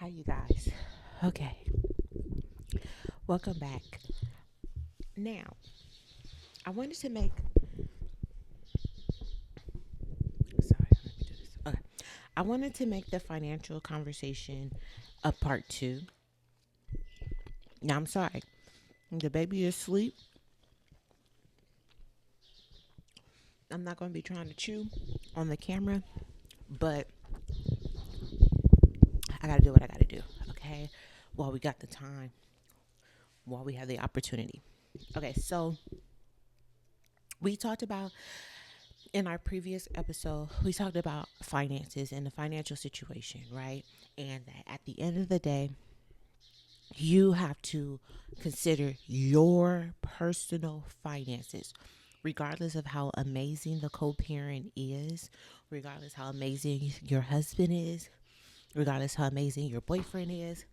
Hi, you guys. Okay, welcome back. Now, I wanted to make. Sorry, let me do this. Okay, I wanted to make the financial conversation a part two. Now, I'm sorry. The baby is asleep. I'm not going to be trying to chew on the camera, but I got to do what I got to do. Okay, while we got the time, while we have the opportunity. Okay, so we talked about in our previous episode, we talked about finances and the financial situation, right? And that at the end of the day, you have to consider your personal finances, regardless of how amazing the co parent is, regardless how amazing your husband is, regardless how amazing your boyfriend is,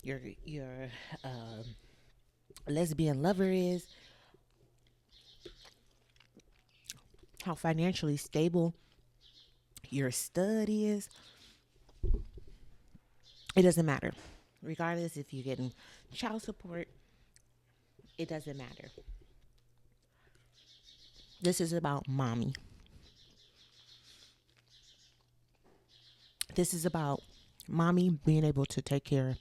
your um, lesbian lover is, how financially stable your stud is. It doesn't matter. Regardless if you're getting child support, it doesn't matter. This is about mommy. This is about mommy being able to take care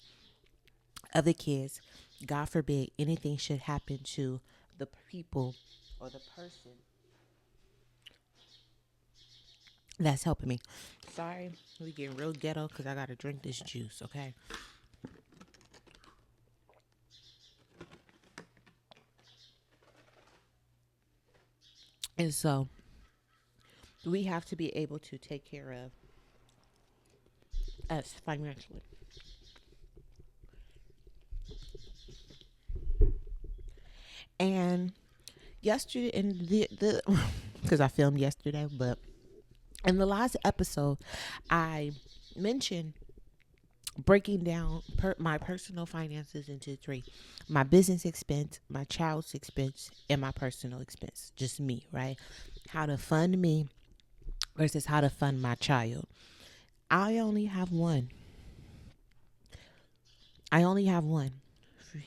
of the kids. God forbid anything should happen to the people or the person that's helping me. Sorry, we getting real ghetto because I got to drink this juice, okay? And so we have to be able to take care of us financially. And yesterday, in the because I filmed yesterday, but in the last episode, I mentioned breaking down my personal finances into three: my business expense, my child's expense, and my personal expense. Just me, right? How to fund me versus how to fund my child. I only have one. I only have one.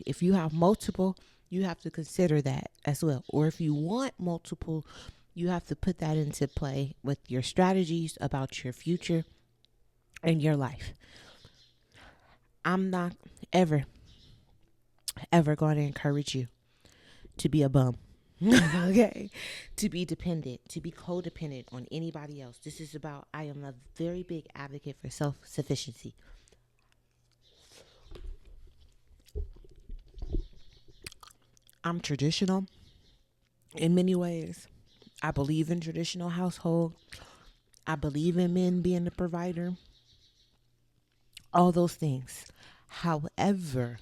If you have multiple, you have to consider that as well. Or if you want multiple, you have to put that into play with your strategies about your future and your life. I'm not ever, ever going to encourage you to be a bum. Okay. To be dependent, to be codependent on anybody else. This is about, I am a very big advocate for self sufficiency. I'm traditional in many ways. I believe in traditional household. I believe in men being the provider. All those things. However,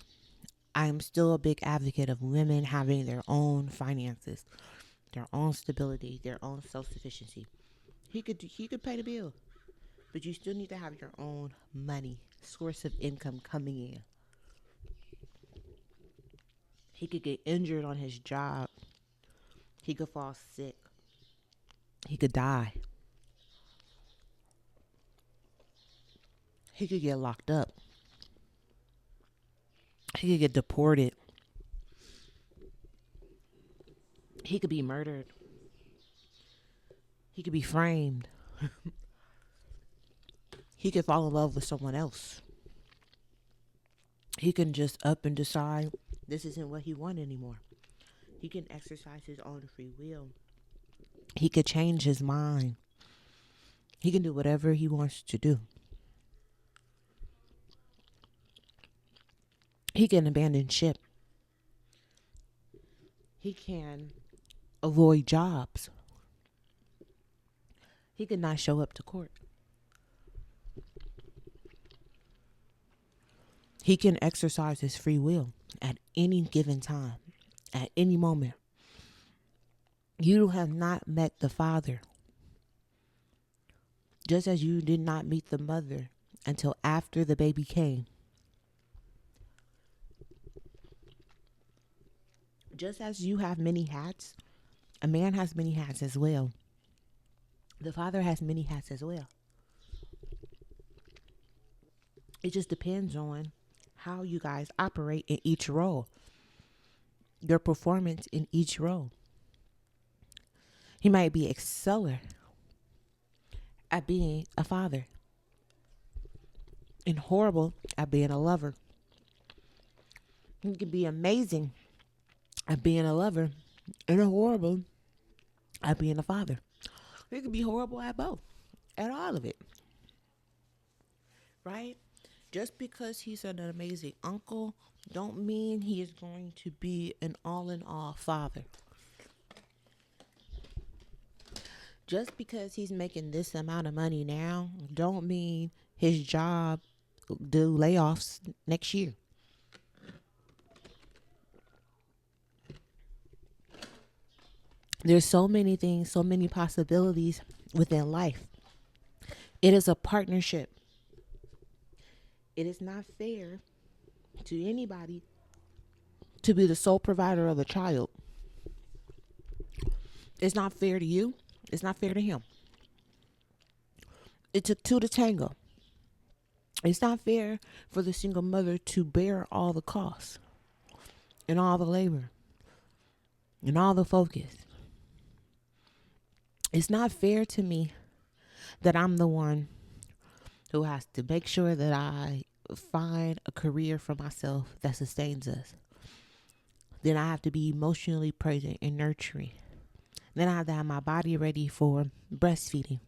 I am still a big advocate of women having their own finances, their own stability, their own self sufficiency. He could pay the bill, but you still need to have your own money, source of income coming in. He could get injured on his job. He could fall sick. He could die. He could get locked up. He could get deported. He could be murdered. He could be framed. He could fall in love with someone else. He can just up and decide this isn't what he wants anymore. He can exercise his own free will. He could change his mind. He can do whatever he wants to do. He can abandon ship. He can avoid jobs. He could not show up to court. He can exercise his free will at any given time, at any moment. You have not met the father, just as you did not meet the mother until after the baby came. Just as you have many hats, a man has many hats as well. The father has many hats as well. It just depends on how you guys operate in each role, your performance in each role. He might be exceller at being a father and horrible at being a lover. He can be amazing at being a lover and horrible at being a father. He could be horrible at both, at all of it, right? Just because he's an amazing uncle, don't mean he is going to be an all-in-all father. Just because he's making this amount of money now, don't mean his job do layoffs next year. There's so many things, so many possibilities within life. It is a partnership. It is not fair to anybody to be the sole provider of a child. It's not fair to you. It's not fair to him. It took two to tango. It's not fair for the single mother to bear all the costs and all the labor and all the focus. It's not fair to me that I'm the one who has to make sure that I find a career for myself that sustains us. Then I have to be emotionally present and nurturing. Then I have to have my body ready for breastfeeding.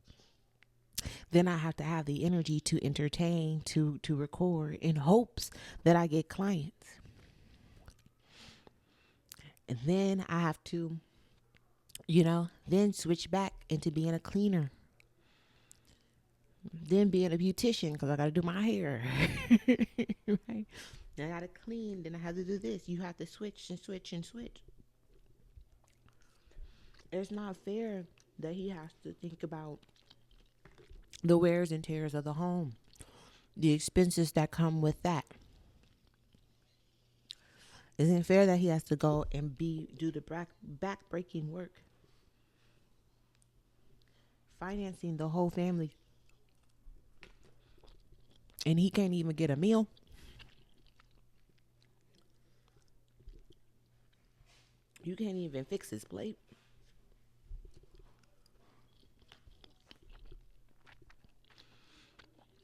Then I have to have the energy to entertain, to record in hopes that I get clients. And then I have to, then switch back into being a cleaner. Then being a beautician because I got to do my hair. Right? Then I got to clean. Then I have to do this. You have to switch and switch and switch. It's not fair that he has to think about the wears and tears of the home, the expenses that come with that. Isn't fair that he has to go and do the back breaking work, financing the whole family, and he can't even get a meal. You can't even fix his plate.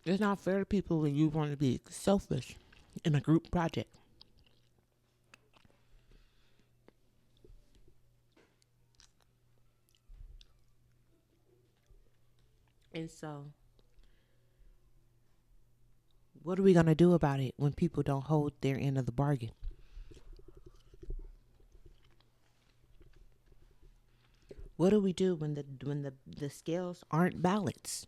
It's not fair to people when you want to be selfish in a group project. And so, what are we going to do about it when people don't hold their end of the bargain? What do we do when the scales aren't balanced?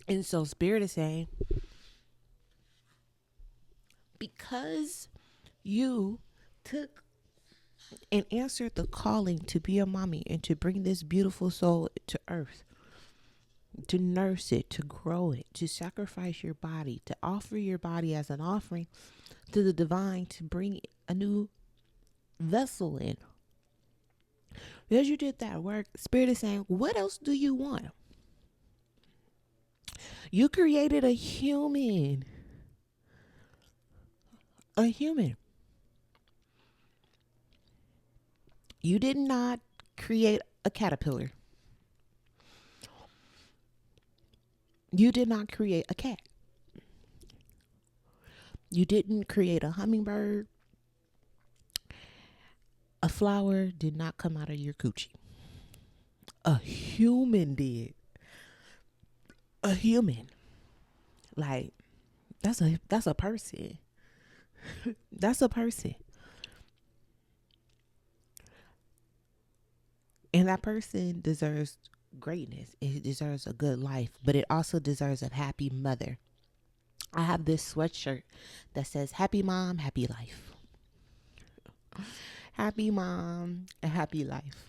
And so Spirit is saying, because you took and answered the calling to be a mommy and to bring this beautiful soul to earth, to nurse it, to grow it, to sacrifice your body, to offer your body as an offering to the divine, to bring a new vessel in. Because you did that work, Spirit is saying, what else do you want? You created a human. A human. You did not create a caterpillar. You did not create a cat. You didn't create a hummingbird. A flower did not come out of your coochie. A human did. A human. Like, that's a person. That's a person. And that person deserves greatness. It deserves a good life, but it also deserves a happy mother. I have this sweatshirt that says happy mom, happy life. Happy mom, a happy life.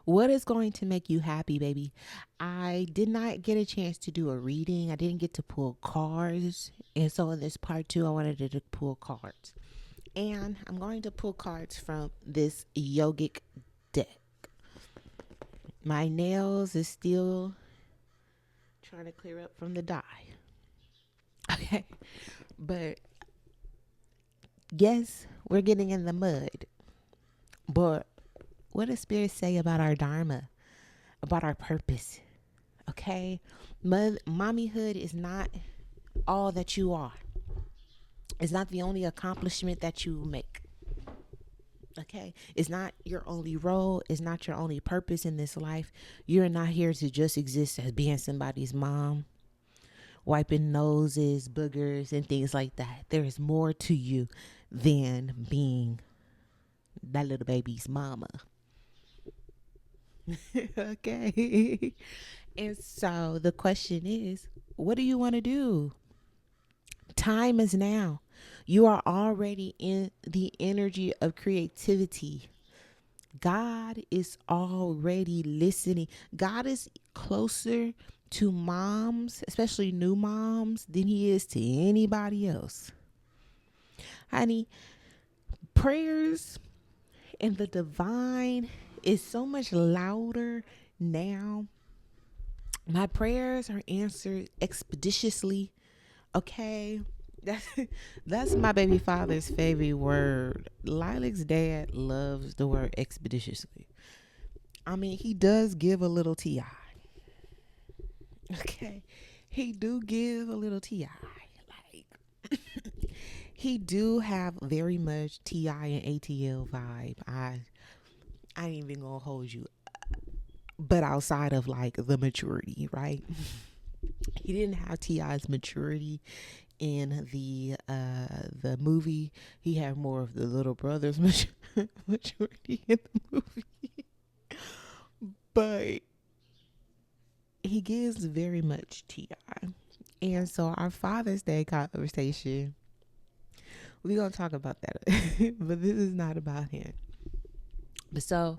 What is going to make you happy, baby? I did not get a chance to do a reading. I didn't get to pull cards. And so in this part 2, I wanted to pull cards. And I'm going to pull cards from this yogic deck. My nails is still trying to clear up from the dye. Okay. But yes, we're getting in the mud. But what does Spirit say about our Dharma, about our purpose? Okay. Mommyhood is not all that you are. It's not the only accomplishment that you make. Okay. It's not your only role. It's not your only purpose in this life. You're not here to just exist as being somebody's mom, wiping noses, boogers, and things like that. There is more to you than being that little baby's mama. Okay. And so the question is, what do you want to do? Time is now. You are already in the energy of creativity. God is already listening. God is closer to moms, especially new moms, than he is to anybody else. Honey, prayers and the divine is so much louder now. My prayers are answered expeditiously. Okay. That's that's my baby father's favorite word. Lilac's dad loves the word expeditiously. I mean, he does give a little TI. Okay. He do give a little TI. Like he do have very much TI and ATL vibe. I ain't even gonna hold you. But outside of like the maturity, right? He didn't have T.I.'s maturity in the movie. He had more of the little brother's maturity in the movie. But he gives very much T.I. And so our Father's Day conversation, we're gonna talk about that. But this is not about him. But so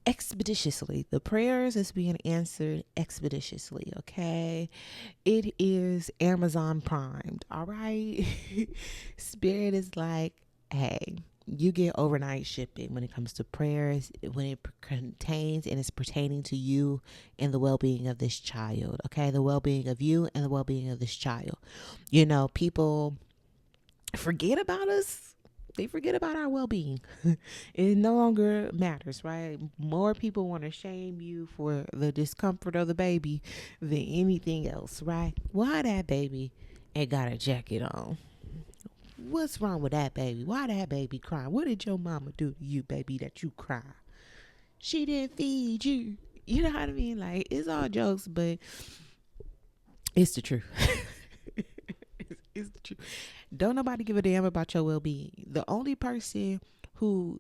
expeditiously, the prayers is being answered expeditiously. Okay, it is Amazon primed. All right. Spirit is like, hey, you get overnight shipping when it comes to prayers, when it contains and is pertaining to you and the well-being of this child. Okay, the well-being of you and the well-being of this child. You know, people forget about us. They forget about our well-being. It no longer matters, right? More people want to shame you for the discomfort of the baby than anything else, right? Why that baby ain't got a jacket on? What's wrong with that baby? Why that baby crying? What did your mama do to you, baby, that you cry? She didn't feed you. You know what I mean? Like, it's all jokes, but it's the truth. It's the truth. Don't nobody give a damn about your well-being. The only person who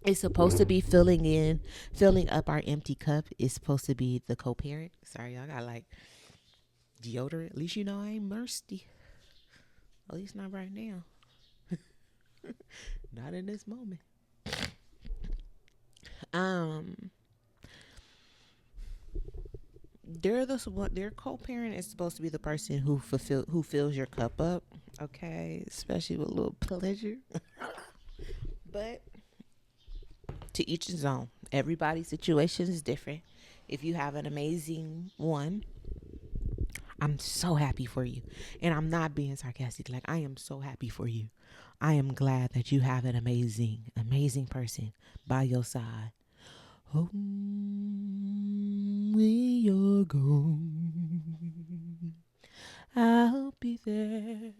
is supposed to be filling up our empty cup is supposed to be the co-parent. Sorry, I got like deodorant. At least you know I ain't thirsty. At least not right now. Not in this moment. Um, their co-parent is supposed to be the person who fills your cup up. Okay, especially with a little pleasure. But to each his own. Everybody's situation is different. If you have an amazing one, I'm so happy for you. And I'm not being sarcastic. Like, I am so happy for you. I am glad that you have an amazing, amazing person by your side. Home when you're gone, I'll be there.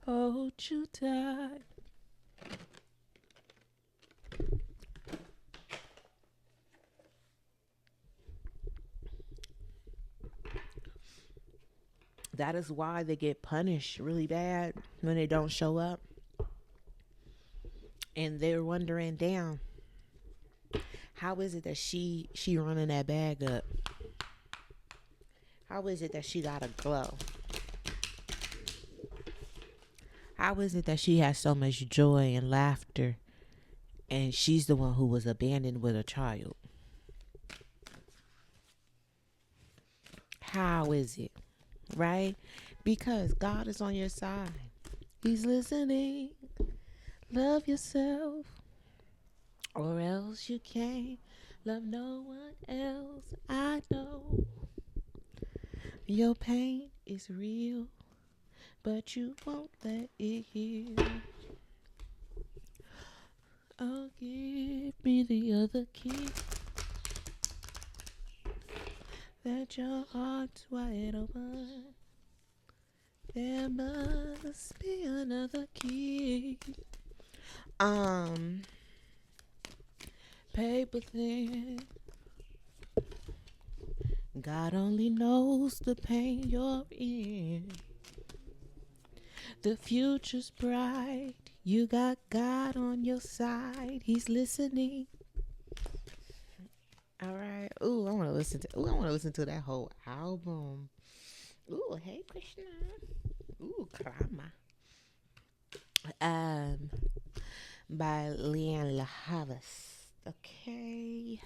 Hold you tight. That is why they get punished really bad when they don't show up. And they're wondering, damn, how is it that she running that bag up? How is it that she got a glow? How is it that she has so much joy and laughter and she's the one who was abandoned with a child? How is it? Right? Because God is on your side. He's listening. Love yourself, or else you can't love no one else. I know your pain is real, but you won't let it heal. Oh, give me the other key. Let your heart wide open. There must be another key. Paper thin. God only knows the pain you're in. The future's bright. You got God on your side. He's listening. All right. Ooh, I want to listen to. Ooh, I want to listen to that whole album. Ooh, hey Krishna. Ooh, Krama. By Leanne LaHavas. Okay.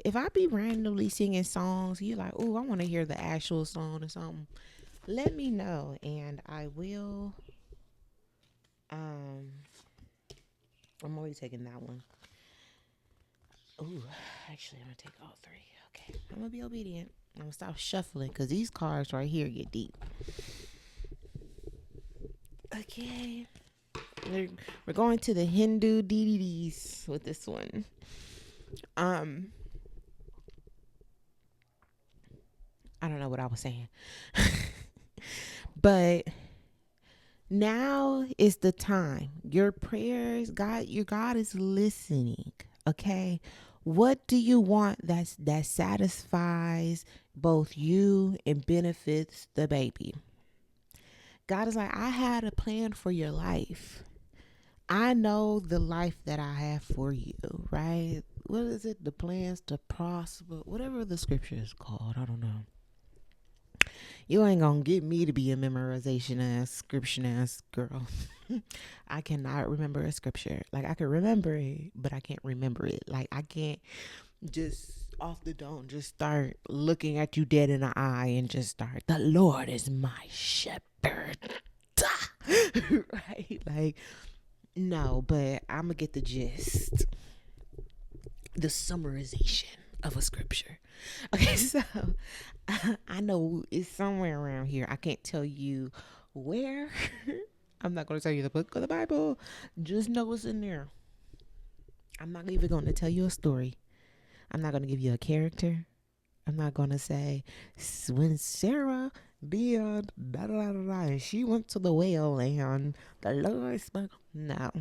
If I be randomly singing songs, you like, ooh, I want to hear the actual song or something. Let me know, and I will. I'm only taking that one. Ooh, actually, I'm gonna take all three. Okay, I'm gonna be obedient. I'm gonna stop shuffling because these cards right here get deep. Okay, we're going to the Hindu deities with this one. I don't know what I was saying, but now is the time. Your prayers, your God is listening. Okay, what do you want that satisfies both you and benefits the baby? God is like, I had a plan for your life. I know the life that I have for you, right? What is it? The plans to prosper, whatever the scripture is called. I don't know. You ain't gonna get me to be a memorization ass, scripture ass girl. I cannot remember a scripture. Like, I can remember it, but I can't remember it. Like, I can't just off the dome just start looking at you dead in the eye and just start, the Lord is my shepherd. Right? Like, no, but I'm gonna get the gist. The summarization of a scripture. Okay, so I know it's somewhere around here. I can't tell you where. I'm not going to tell you the book of the Bible. Just know it's in there. I'm not even going to tell you a story. I'm not going to give you a character. I'm not going to say, when Sarah did da da da da, and she went to the well and the Lord spoke. No,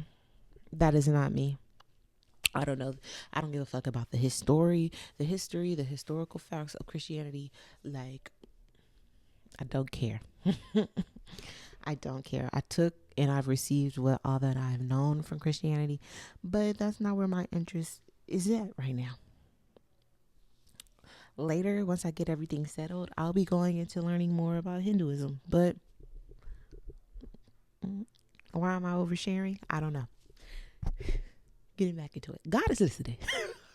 that is not me. I don't know. I don't give a fuck about the historical facts of Christianity. Like, I don't care. I don't care. I took and I've received all that I've known from Christianity, but that's not where my interest is at right now. Later, once I get everything settled, I'll be going into learning more about Hinduism. But why am I oversharing? I don't know. Getting back into it. God is listening.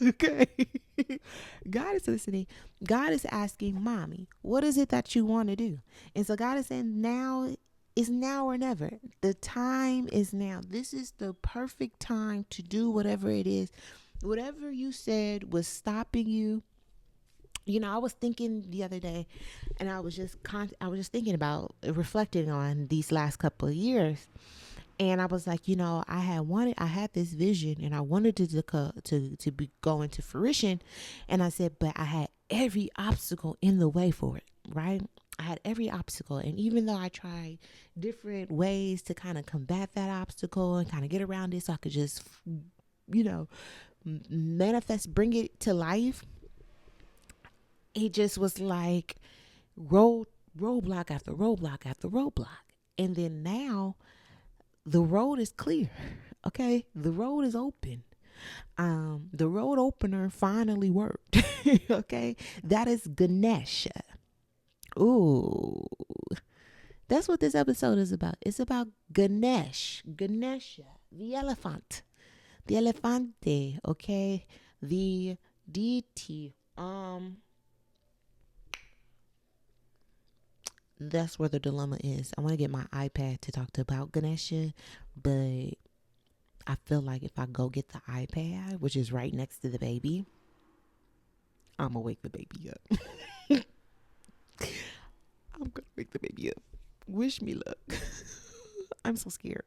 Okay. God is listening. God is asking, mommy, what is it that you want to do? And so God is saying, now is now or never. The time is now. This is the perfect time to do whatever it is. Whatever you said was stopping you. You know, I was thinking the other day, and I was just thinking about reflecting on these last couple of years. And I was like, I had this vision, and I wanted to be going to fruition. And I said, but I had every obstacle in the way for it, right? I had every obstacle. And even though I tried different ways to kind of combat that obstacle and kind of get around it so I could just, manifest, bring it to life, it just was like roadblock after roadblock after roadblock. And then now, the road is clear. Okay, the road is open. The road opener finally worked. Okay, that is Ganesha. Ooh, that's what this episode is about. It's about Ganesha, the elephant, the elefante. Okay, the deity. that's where the dilemma is. I want to get my iPad to talk to about Ganesha, but I feel like if I go get the iPad, which is right next to the baby, I'm gonna wake the baby up. I'm gonna wake the baby up. Wish me luck. I'm so scared.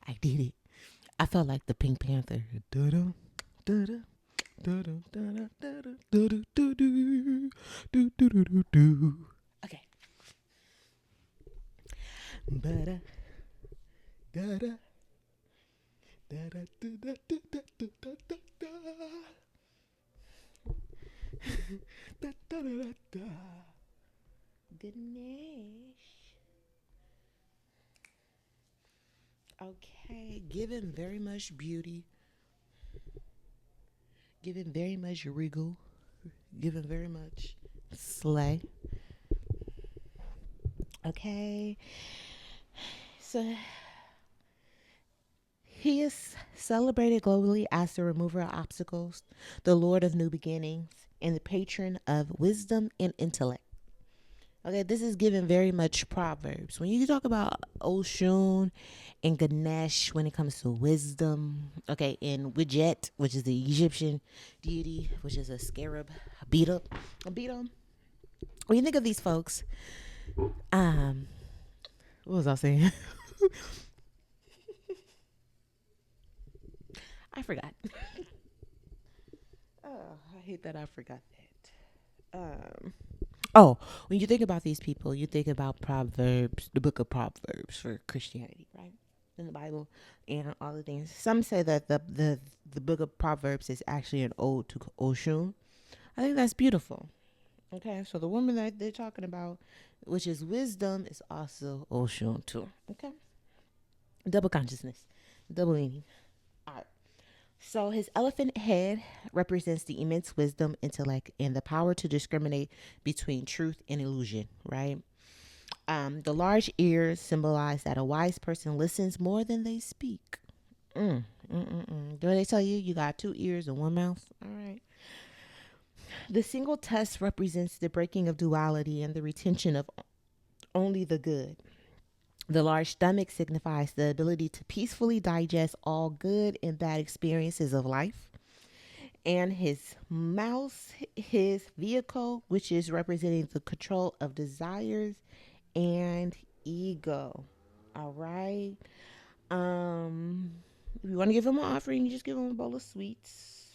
I did it. I felt like the Pink Panther. Da-da, da-da, da-da, da-da, da-da, da-da, da-da, do-do-do-do-do. Okay. Ba-da, da-da, da-da, da-da, da-da, da-da, da, da, da, da, da. Ganesh. Okay, given very much beauty, given very much regal, given very much slay. Okay, so he is celebrated globally as the remover of obstacles, the Lord of new beginnings, and the patron of wisdom and intellect. Okay, this is given very much Proverbs. When you talk about Oshun and Ganesh when it comes to wisdom, okay, and Widjet, which is the Egyptian deity, which is a scarab, a beat up. When you think of these folks, um, what was I saying? I forgot. Oh, I hate that I forgot that. Oh, when you think about these people, you think about Proverbs, the book of Proverbs for Christianity, right? In the Bible and all the things. Some say that the book of Proverbs is actually an ode to Oshun. I think that's beautiful. Okay, so the woman that they're talking about, which is wisdom, is also Oshun too. Okay, double consciousness, double meaning. All right. So his elephant head represents the immense wisdom, intellect, and the power to discriminate between truth and illusion, right? The large ears symbolize that a wise person listens more than they speak. Do they tell you you got two ears and one mouth? All right. The single test represents the breaking of duality and the retention of only the good. The large stomach signifies the ability to peacefully digest all good and bad experiences of life. And his mouth, his vehicle, which is representing the control of desires and ego. All right. If you want to give him an offering, you just give him a bowl of sweets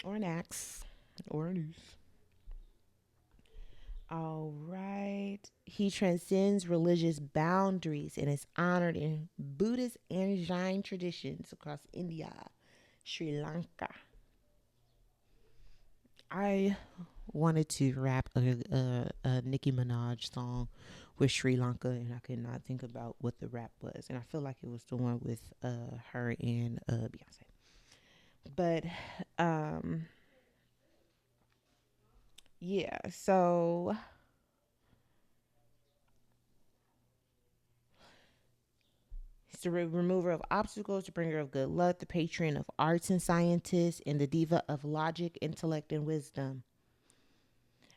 or an axe or a noose. All right. He transcends religious boundaries and is honored in Buddhist and Jain traditions across India, Sri Lanka. I wanted to rap a Nicki Minaj song with Sri Lanka, and I could not think about what the rap was. And I feel like it was the one with her and Beyonce. But yeah, so it's the remover of obstacles, the bringer of good luck, the patron of arts and scientists, and the diva of logic, intellect, and wisdom.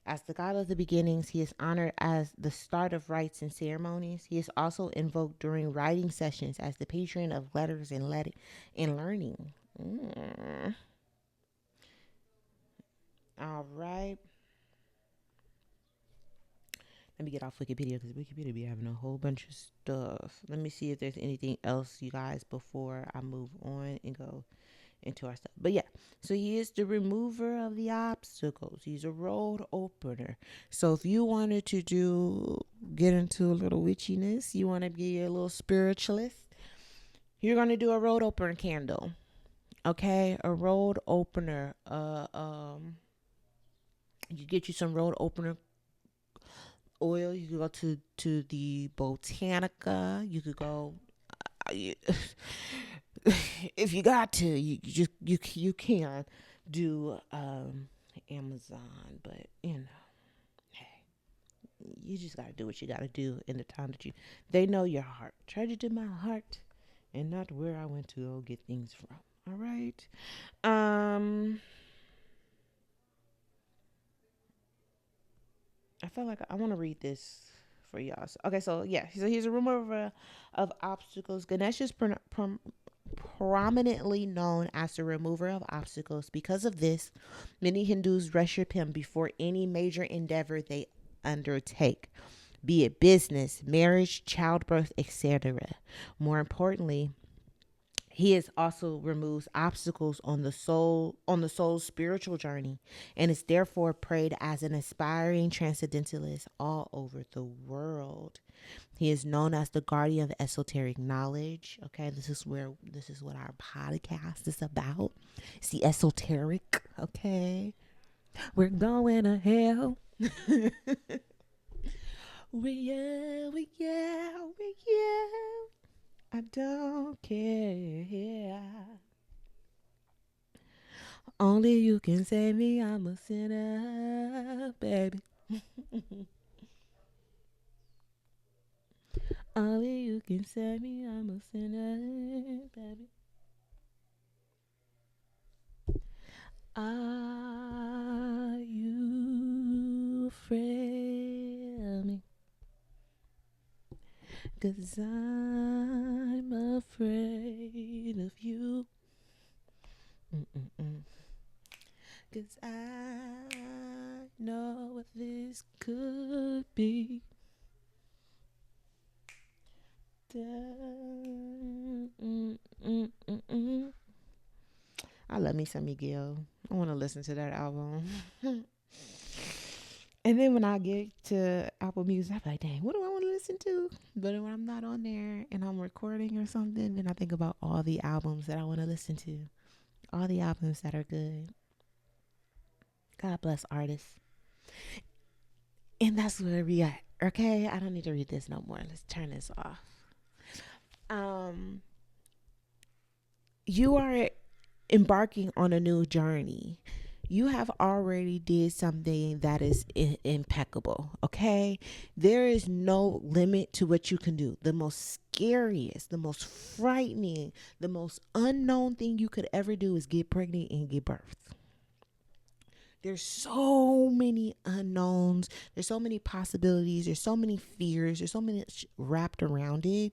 As the god of the beginnings, he is honored as the start of rites and ceremonies. He is also invoked during writing sessions as the patron of letters and learning. Mm. All right. Let me get off Wikipedia because Wikipedia be having a whole bunch of stuff. Let me see if there's anything else, you guys, before I move on and go into our stuff. But yeah, so he is the remover of the obstacles. He's a road opener. So if you wanted to get into a little witchiness, you want to be a little spiritualist, you're going to do a road opener candle. Okay, a road opener. You get you some road opener oil. You could go to the Botanica. You could go. If you got to, you can do Amazon, but hey, you just gotta do what you gotta do in the time that they know your heart. Treasure to my heart, and not where I went to go get things from. All right. feel like I want to read this for y'all. Okay, so yeah, so he's a remover of obstacles. Ganesh is prominently known as the remover of obstacles. Because of this, many Hindus worship him before any major endeavor they undertake, be it business, marriage, childbirth, etc. More importantly, he is also removes obstacles on the soul's spiritual journey, and is therefore prayed as an aspiring transcendentalist all over the world. He is known as the guardian of esoteric knowledge. Okay, this is what our podcast is about. It's the esoteric. Okay, we're going to hell. We I don't care. Only you can save me. I'm a sinner, baby. Only you can save me. I'm a sinner, baby. Are you afraid of me? 'Cause I'm afraid of you. Mm-mm-mm. 'Cause I know what this could be. Mm-mm-mm-mm. I love me some Miguel. I want to listen to that album. And then when I get to Apple Music, I'm like, dang, what do I want to listen to? But when I'm not on there and I'm recording or something, then I think about all the albums that I want to listen to, all the albums that are good. God bless artists. And that's where we at. Okay, I don't need to read this no more. Let's turn this off. Um, you are embarking on a new journey. You have already did something that is impeccable. Okay, there is no limit to what you can do. The most scariest, the most frightening, the most unknown thing you could ever do is get pregnant and give birth. There's so many unknowns, there's so many possibilities, there's so many fears, there's so many wrapped around it.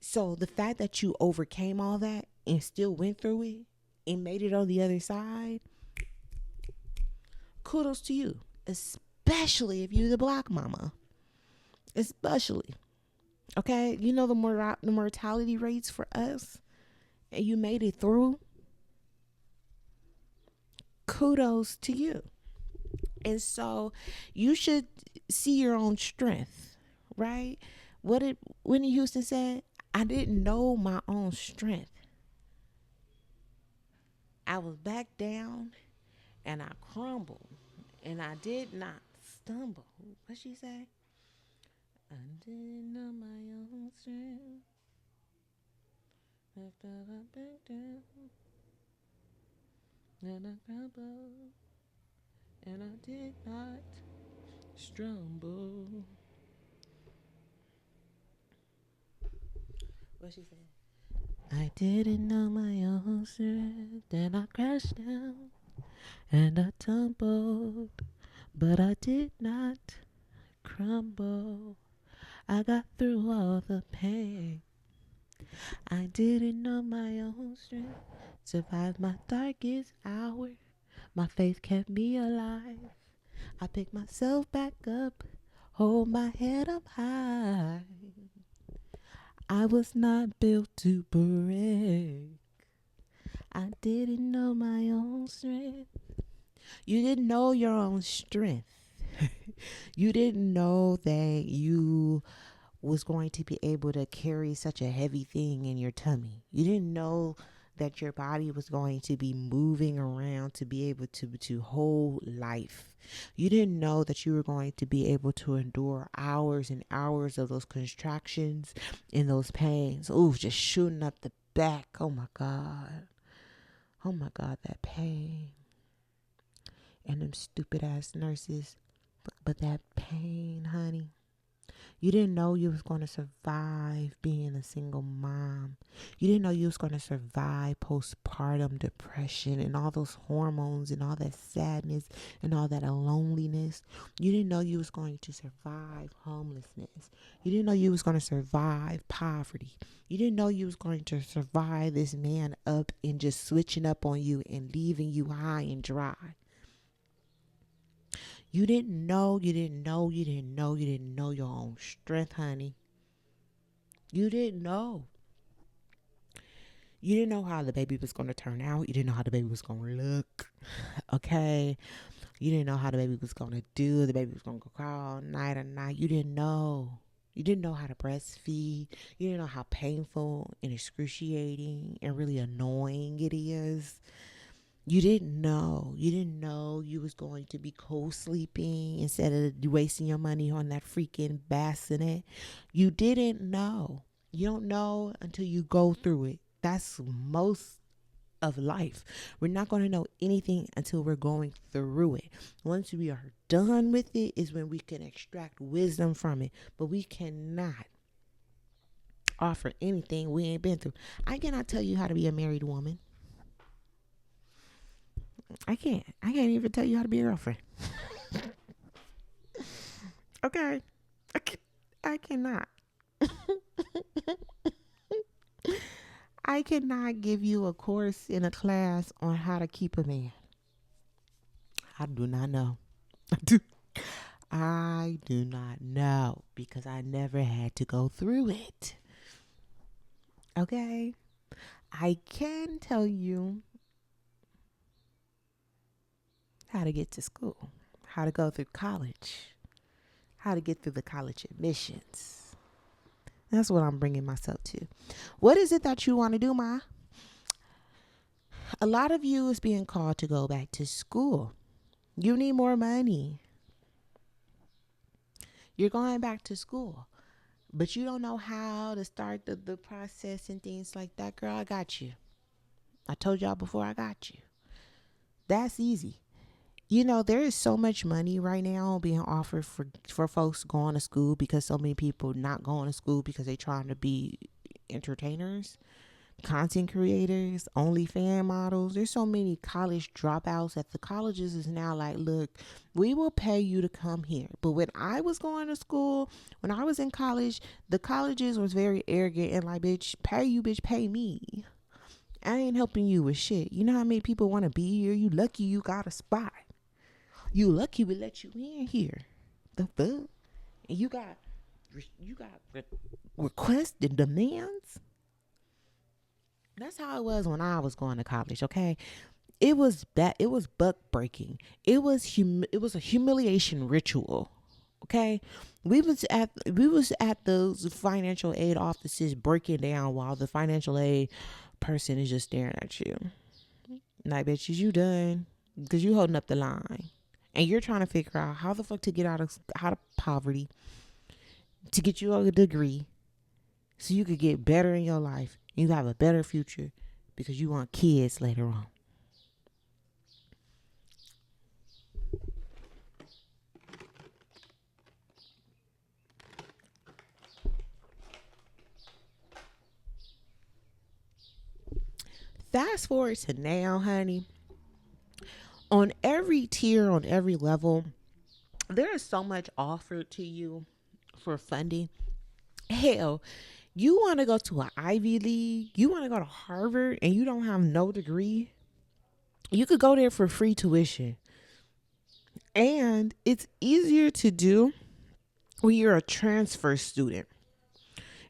So the fact that you overcame all that and still went through it and made it on the other side, kudos to you, especially if you're the black mama. Especially, okay, you know the mortality rates for us, and you made it through. Kudos to you. And so you should see your own strength, right? What did Whitney Houston said? I didn't know my own strength. I was back down and I crumbled and I did not stumble. What she say? I didn't know my own strength. After I back down and I crumbled and I did not stumble. What she say? I didn't know my own strength. Then I crashed down and I tumbled, but I did not crumble. I got through all the pain. I didn't know my own strength. Survived my darkest hour. My faith kept me alive. I picked myself back up. Hold my head up high. I was not built to break. I didn't know my own strength. You didn't know your own strength. You didn't know that you was going to be able to carry such a heavy thing in your tummy. You didn't know that your body was going to be moving around to be able to hold life. You didn't know that you were going to be able to endure hours and hours of those contractions and those pains. Ooh, just shooting up the back. Oh my God. Oh my God, that pain. And them stupid ass nurses. But that pain, honey. You didn't know you was going to survive being a single mom. You didn't know you was going to survive postpartum depression and all those hormones and all that sadness and all that loneliness. You didn't know you was going to survive homelessness. You didn't know you was going to survive poverty. You didn't know you was going to survive this man up and just switching up on you and leaving you high and dry. You didn't know, you didn't know, you didn't know, you didn't know your own strength, honey. You didn't know. You didn't know how the baby was going to turn out. You didn't know how the baby was going to look. Okay. You didn't know how the baby was going to do. The baby was going to cry all night or night. You didn't know. You didn't know how to breastfeed. You didn't know how painful and excruciating and really annoying it is. You didn't know. You didn't know you was going to be co-sleeping instead of wasting your money on that freaking bassinet. You didn't know. You don't know until you go through it. That's most of life. We're not going to know anything until we're going through it. Once we are done with it is when we can extract wisdom from it. But we cannot offer anything we ain't been through. I cannot tell you how to be a married woman. I can't even tell you how to be a girlfriend. Okay. I cannot. I cannot give you a course in a class on how to keep a man. I do not know. I do not know because I never had to go through it. Okay? I can tell you how to get to school, how to go through college, how to get through the college admissions. That's what I'm bringing myself to. What is it that you want to do, Ma? A lot of you is being called to go back to school. You need more money. You're going back to school, but you don't know how to start the process and things like that. Girl, I got you. I told y'all before, I got you. That's easy. You know, there is so much money right now being offered for folks going to school because so many people not going to school because they're trying to be entertainers, content creators, OnlyFans models. There's so many college dropouts that the colleges is now like, look, we will pay you to come here. But when I was going to school, when I was in college, the colleges was very arrogant and like, bitch, pay you, bitch, pay me. I ain't helping you with shit. You know how many people want to be here? You lucky you got a spot. You lucky we let you in here. The fuck? And you got requests and demands. That's how it was when I was going to college. Okay, it was bad. It was buck breaking. It was a humiliation ritual. Okay, we was at those financial aid offices breaking down while the financial aid person is just staring at you. Like, bitches, you done because you holding up the line. And you're trying to figure out how the fuck to get out of poverty, to get you a degree, so you could get better in your life. You have a better future because you want kids later on. Fast forward to now, honey. On every tier, on every level, there is so much offered to you for funding. Hell, you want to go to an Ivy League, you want to go to Harvard, and you don't have no degree, you could go there for free tuition. And it's easier to do when you're a transfer student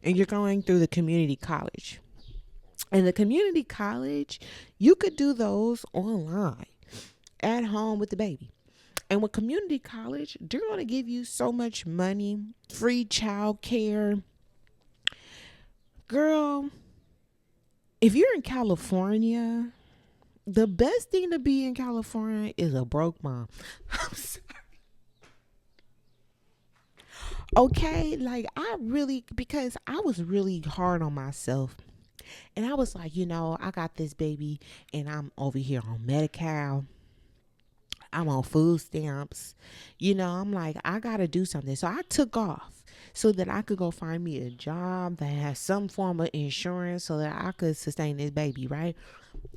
and you're going through the community college. And the community college, you could do those online at home with the baby. And with community college, they're going to give you so much money, free child care. Girl, if you're in California, the best thing to be in California is a broke mom. I'm sorry. Okay, like because I was really hard on myself. And I was like, I got this baby and I'm over here on Medi-Cal. I'm on food stamps. I'm like, I got to do something. So I took off so that I could go find me a job that has some form of insurance so that I could sustain this baby, right?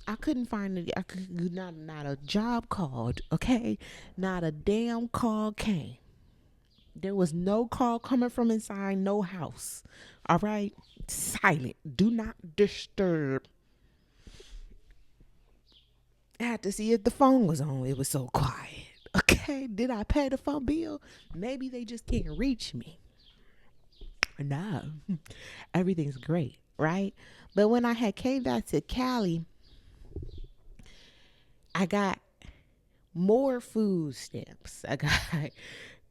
I couldn't find it. I could not a job called, okay? Not a damn call came. There was no call coming from inside no house. All right? Silent. Do not disturb. I had to see if the phone was on. It was so quiet. Okay, did I pay the phone bill? Maybe they just can't reach me. No, everything's great, right? But when I had came back to Cali, I got more food stamps. I got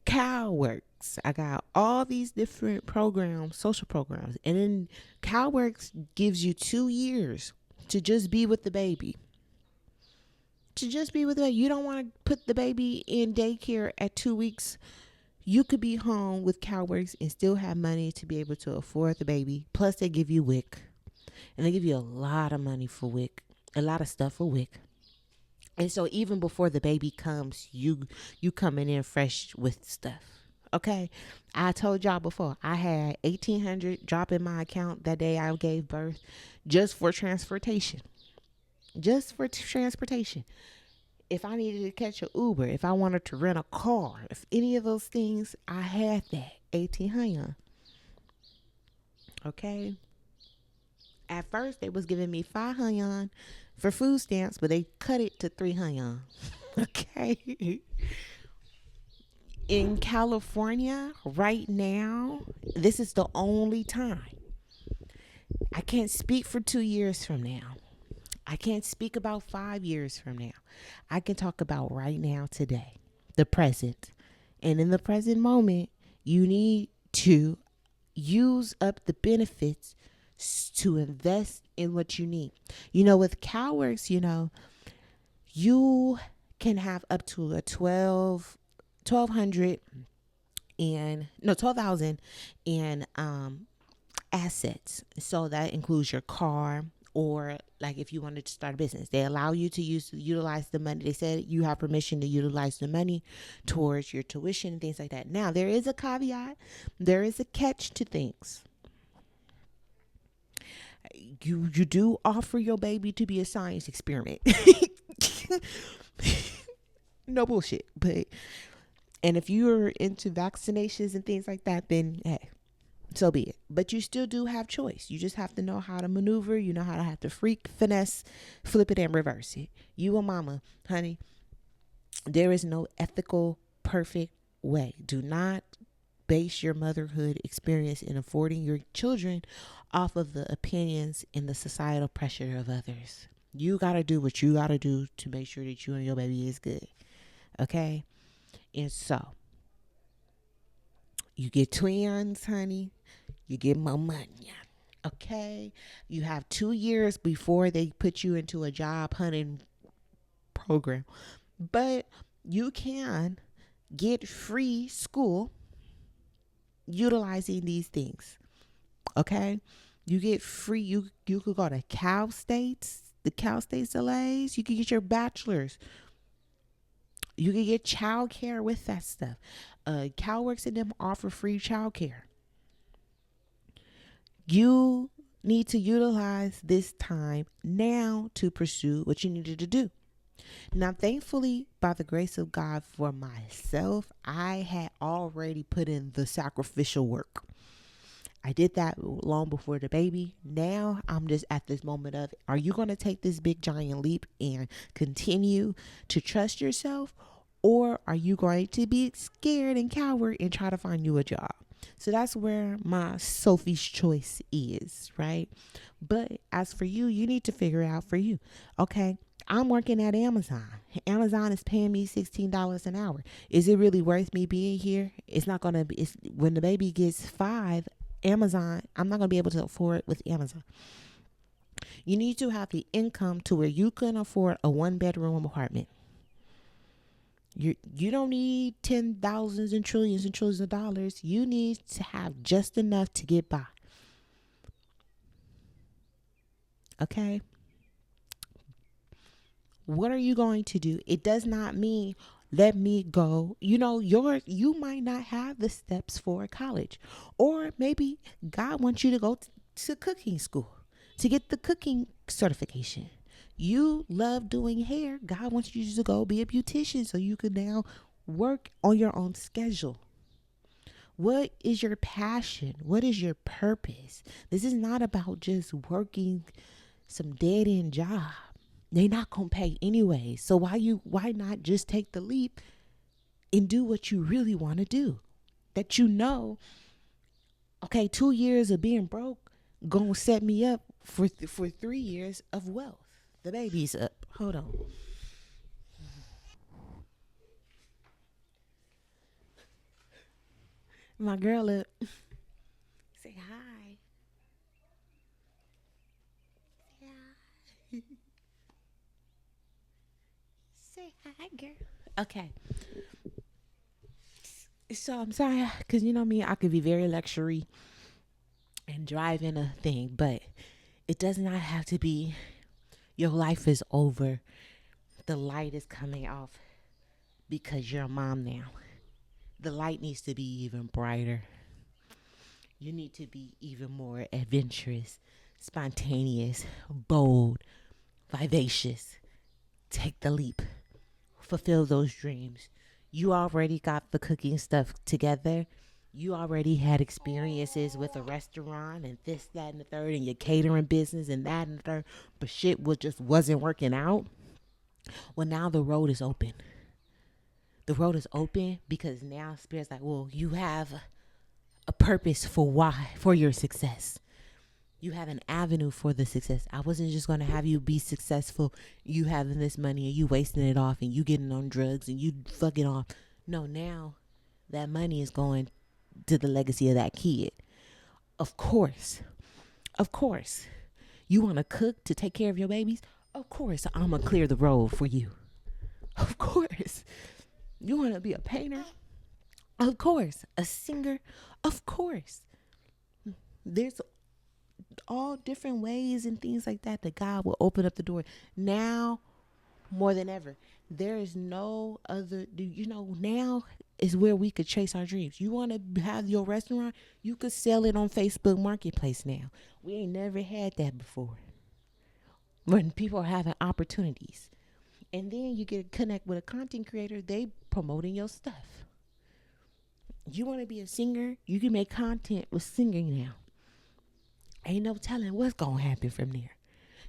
CalWorks. I got all these different programs, social programs. And then CalWorks gives you 2 years to just be with the baby. To just be with the baby. You don't want to put the baby in daycare at 2 weeks. You could be home with CalWorks and still have money to be able to afford the baby. Plus, they give you WIC. And they give you a lot of money for WIC. A lot of stuff for WIC. And so even before the baby comes, you coming in fresh with stuff. Okay. I told y'all before, I had $1,800 drop in my account that day I gave birth just for transportation. Just for transportation. If I needed to catch an Uber, if I wanted to rent a car, if any of those things, I had that $1,800. Okay. At first, they was giving me $500 for food stamps, but they cut it to $300. Okay. In California right now, this is the only time. I can't speak for 2 years from now. I can't speak about 5 years from now. I can talk about right now, today, the present. And in the present moment, you need to use up the benefits to invest in what you need. With CalWorks, you can have up to a 1,200 and no 12,000 in assets. So that includes your car, or like if you wanted to start a business, they allow you to utilize the money. They said you have permission to utilize the money towards your tuition and things like that. Now, there is a caveat. There is a catch to things. You do offer your baby to be a science experiment. No bullshit. And if you're into vaccinations and things like that, then hey, so be it. But you still do have choice. You just have to know how to maneuver. You know how to have to freak, finesse, flip it, and reverse it. You a mama, honey. There is no ethical, perfect way. Do not base your motherhood experience in affording your children off of the opinions and the societal pressure of others. You got to do what you got to do to make sure that you and your baby is good. Okay? And so, you get twins, honey. You get more money. Okay? You have 2 years before they put you into a job hunting program. But you can get free school utilizing these things. Okay? You get free, you could go to Cal States, the Cal State delays. You can get your bachelor's. You can get child care with that stuff. CalWorks and them offer free child care. You need to utilize this time now to pursue what you needed to do. Now, thankfully, by the grace of God for myself, I had already put in the sacrificial work. I did that long before the baby. Now I'm just at this moment of, are you going to take this big giant leap and continue to trust yourself? Or are you going to be scared and coward and try to find you a job? So that's where my Sophie's choice is, right? But as for you, you need to figure it out for you. Okay, I'm working at Amazon. Amazon is paying me $16 an hour. Is it really worth me being here? It's not going to be. When the baby gets 5, Amazon, I'm not going to be able to afford it with Amazon. You need to have the income to where you can afford a 1-bedroom apartment. You don't need 10,000s and trillions of dollars. You need to have just enough to get by. Okay? What are you going to do? It does not mean Let me go. You might not have the steps for college, or maybe God wants you to go to cooking school to get the cooking certification. You love doing hair. God wants you to go be a beautician so you can now work on your own schedule. What is your passion? What is your purpose? This is not about just working some dead end job. They not gonna pay anyway. So why not just take the leap and do what you really want to do? That okay, 2 years of being broke gonna set me up for 3 years of wealth. The baby's up. Hold on. My girl up. Say hi. Yeah. Say hi, girl. Okay. So I'm sorry, because you know me, I could be very luxury and driving a thing, but it does not have to be your life is over. The light is coming off because you're a mom now. The light needs to be even brighter. You need to be even more adventurous, spontaneous, bold, vivacious. Take the leap. Fulfill those dreams. You already got the cooking stuff together. You already had experiences with a restaurant and this, that, and the third, and your catering business and that and the third, but shit was just wasn't working out. Well, now the road is open. The road is open because now Spirit's like, well, you have a purpose for why, for your success. You have an avenue for the success. I wasn't just going to have you be successful, you having this money and you wasting it off and you getting on drugs and you fucking off. No, now that money is going to the legacy of that kid. Of course, of course, you want to cook to take care of your babies? Of course, I'm going to clear the road for you. Of course. You want to be a painter? Of course. A singer? Of course. There's all different ways and things like that God will open up the door. Now, more than ever, there is no other, now is where we could chase our dreams. You want to have your restaurant? You could sell it on Facebook Marketplace now. We ain't never had that before. When people are having opportunities. And then you get to connect with a content creator, they promoting your stuff. You want to be a singer? You can make content with singing now. Ain't no telling what's gonna happen from there.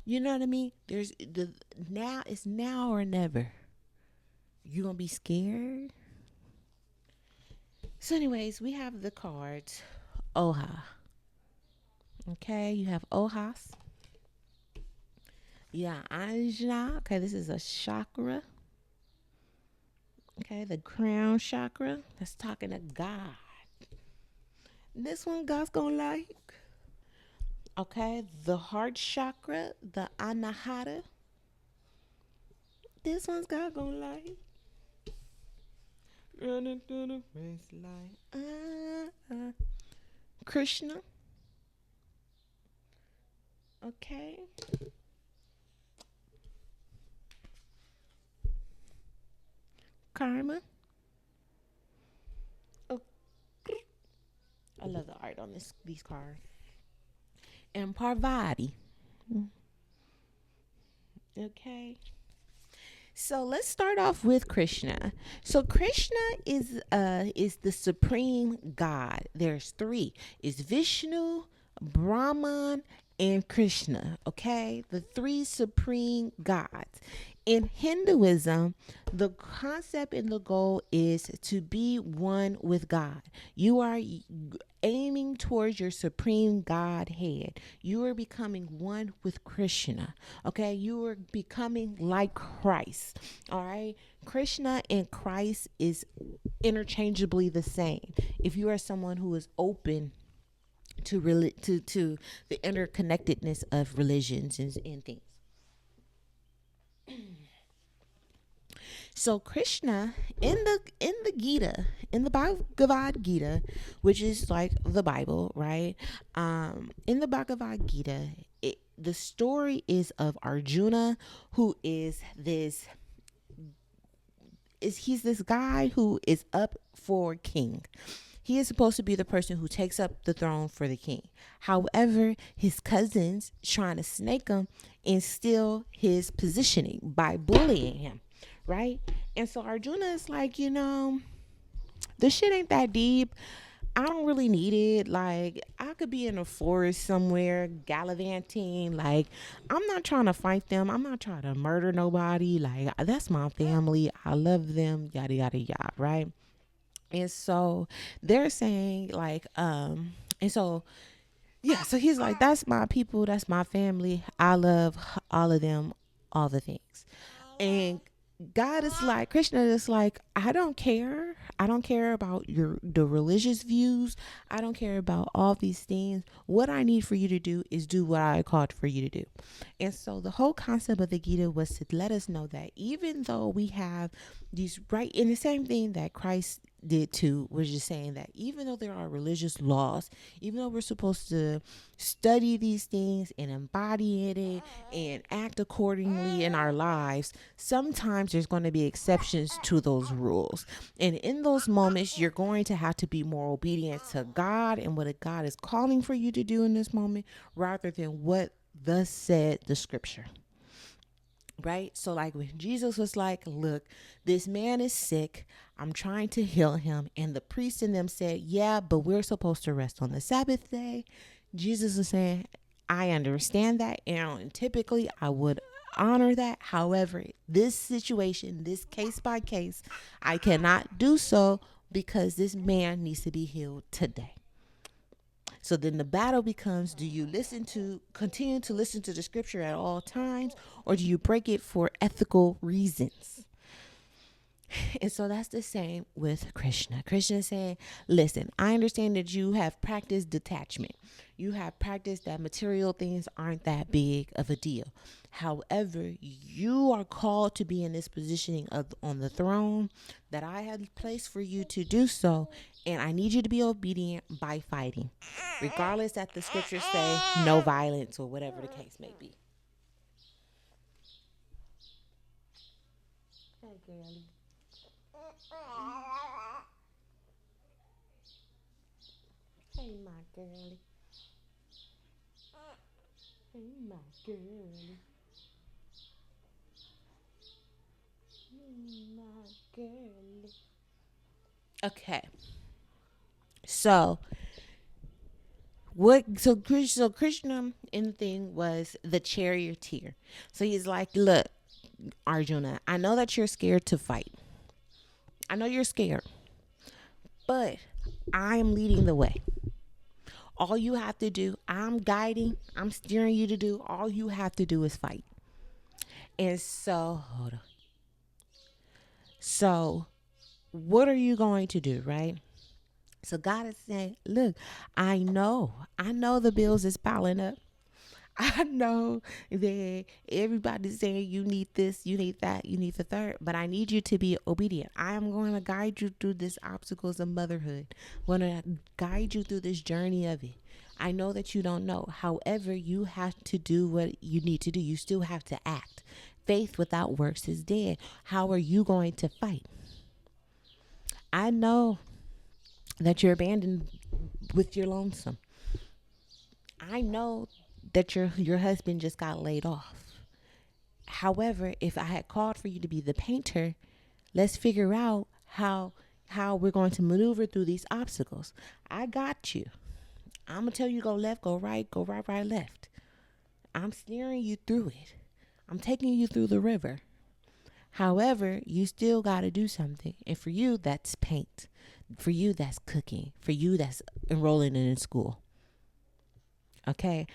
You know what I mean? There's the now it's now or never. You gonna be scared? So, anyways, we have the cards. Oha. Okay, you have Ohas. Yeah, Ajna. Okay, this is a chakra. Okay, the crown chakra. That's talking to God. This one God's gonna like. Okay, the heart chakra, the anahata. This one's God gonna like. Running through the race like Krishna. Okay. Karma. Oh, I love the art on these cards. And Parvati. Okay. So let's start off with Krishna. So Krishna is the supreme God. There's three. It's Vishnu, Brahman, and Krishna. Okay, the three supreme gods. In Hinduism, the concept and the goal is to be one with God. You are aiming towards your supreme Godhead. You are becoming one with Krishna. Okay, you are becoming like Christ. All right, Krishna and Christ is interchangeably the same. If you are someone who is open to the interconnectedness of religions and things. So Krishna in the Gita, in the Bhagavad Gita, which is like the Bible, right? In the Bhagavad Gita, the story is of Arjuna, who is this he's this guy who is up for king. He is supposed to be the person who takes up the throne for the king. However, his cousins trying to snake him and steal his positioning by bullying him, right? And so Arjuna is like, this shit ain't that deep. I don't really need it. Like, I could be in a forest somewhere gallivanting. Like, I'm not trying to fight them. I'm not trying to murder nobody. Like, that's my family. I love them. Yada, yada, yada, right? And so they're saying, like, and so, yeah, so he's like, that's my people. That's my family. I love all of them, all the things. And God is like, Krishna is like, I don't care. I don't care about the religious views. I don't care about all these things. What I need for you to do is do what I called for you to do. And so the whole concept of the Gita was to let us know that even though we have these right, in the same thing that Christ did too, was just saying that even though there are religious laws, even though we're supposed to study these things and embody it and act accordingly in our lives, sometimes there's going to be exceptions to those rules. And in those moments, you're going to have to be more obedient to God and what God is calling for you to do in this moment, rather than what thus said the scripture. Right? So like when Jesus was like, look, this man is sick. I'm trying to heal him. And the priest in them said, yeah, but we're supposed to rest on the Sabbath day. Jesus is saying, I understand that. And typically I would honor that. However, this situation, this case by case, I cannot do so because this man needs to be healed today. So then the battle becomes, do you continue to listen to the scripture at all times, or do you break it for ethical reasons? And so that's the same with Krishna. Krishna is saying, listen, I understand that you have practiced detachment. You have practiced that material things aren't that big of a deal. However, you are called to be in this positioning on the throne that I have placed for you to do so. And I need you to be obedient by fighting, regardless that the scriptures say no violence or whatever the case may be. Hey, girlie. Hey, my girlie. Hey, my girlie. Hey, my girlie. Okay. So Krishna in the thing was the charioteer. So he's like, look, Arjuna, I know that you're scared to fight. I know you're scared, but I am leading the way. All you have to do, I'm guiding, I'm steering you to do, all you have to do is fight. And so, hold on. So, what are you going to do, right? So God is saying, look, I know the bills is piling up. I know that everybody's saying you need this, you need that, you need the third, but I need you to be obedient. I am going to guide you through this obstacles of motherhood. I'm going to guide you through this journey of it. I know that you don't know. However, you have to do what you need to do. You still have to act. Faith without works is dead. How are you going to fight? I know that you're abandoned with your lonesome. I know that your husband just got laid off. However, if I had called for you to be the painter, let's figure out how we're going to maneuver through these obstacles. I got you. I'm gonna tell you go left, go right, right, left. I'm steering you through it. I'm taking you through the river. However, you still got to do something. And for you, that's paint. For you, that's cooking. For you, that's enrolling in school. Okay.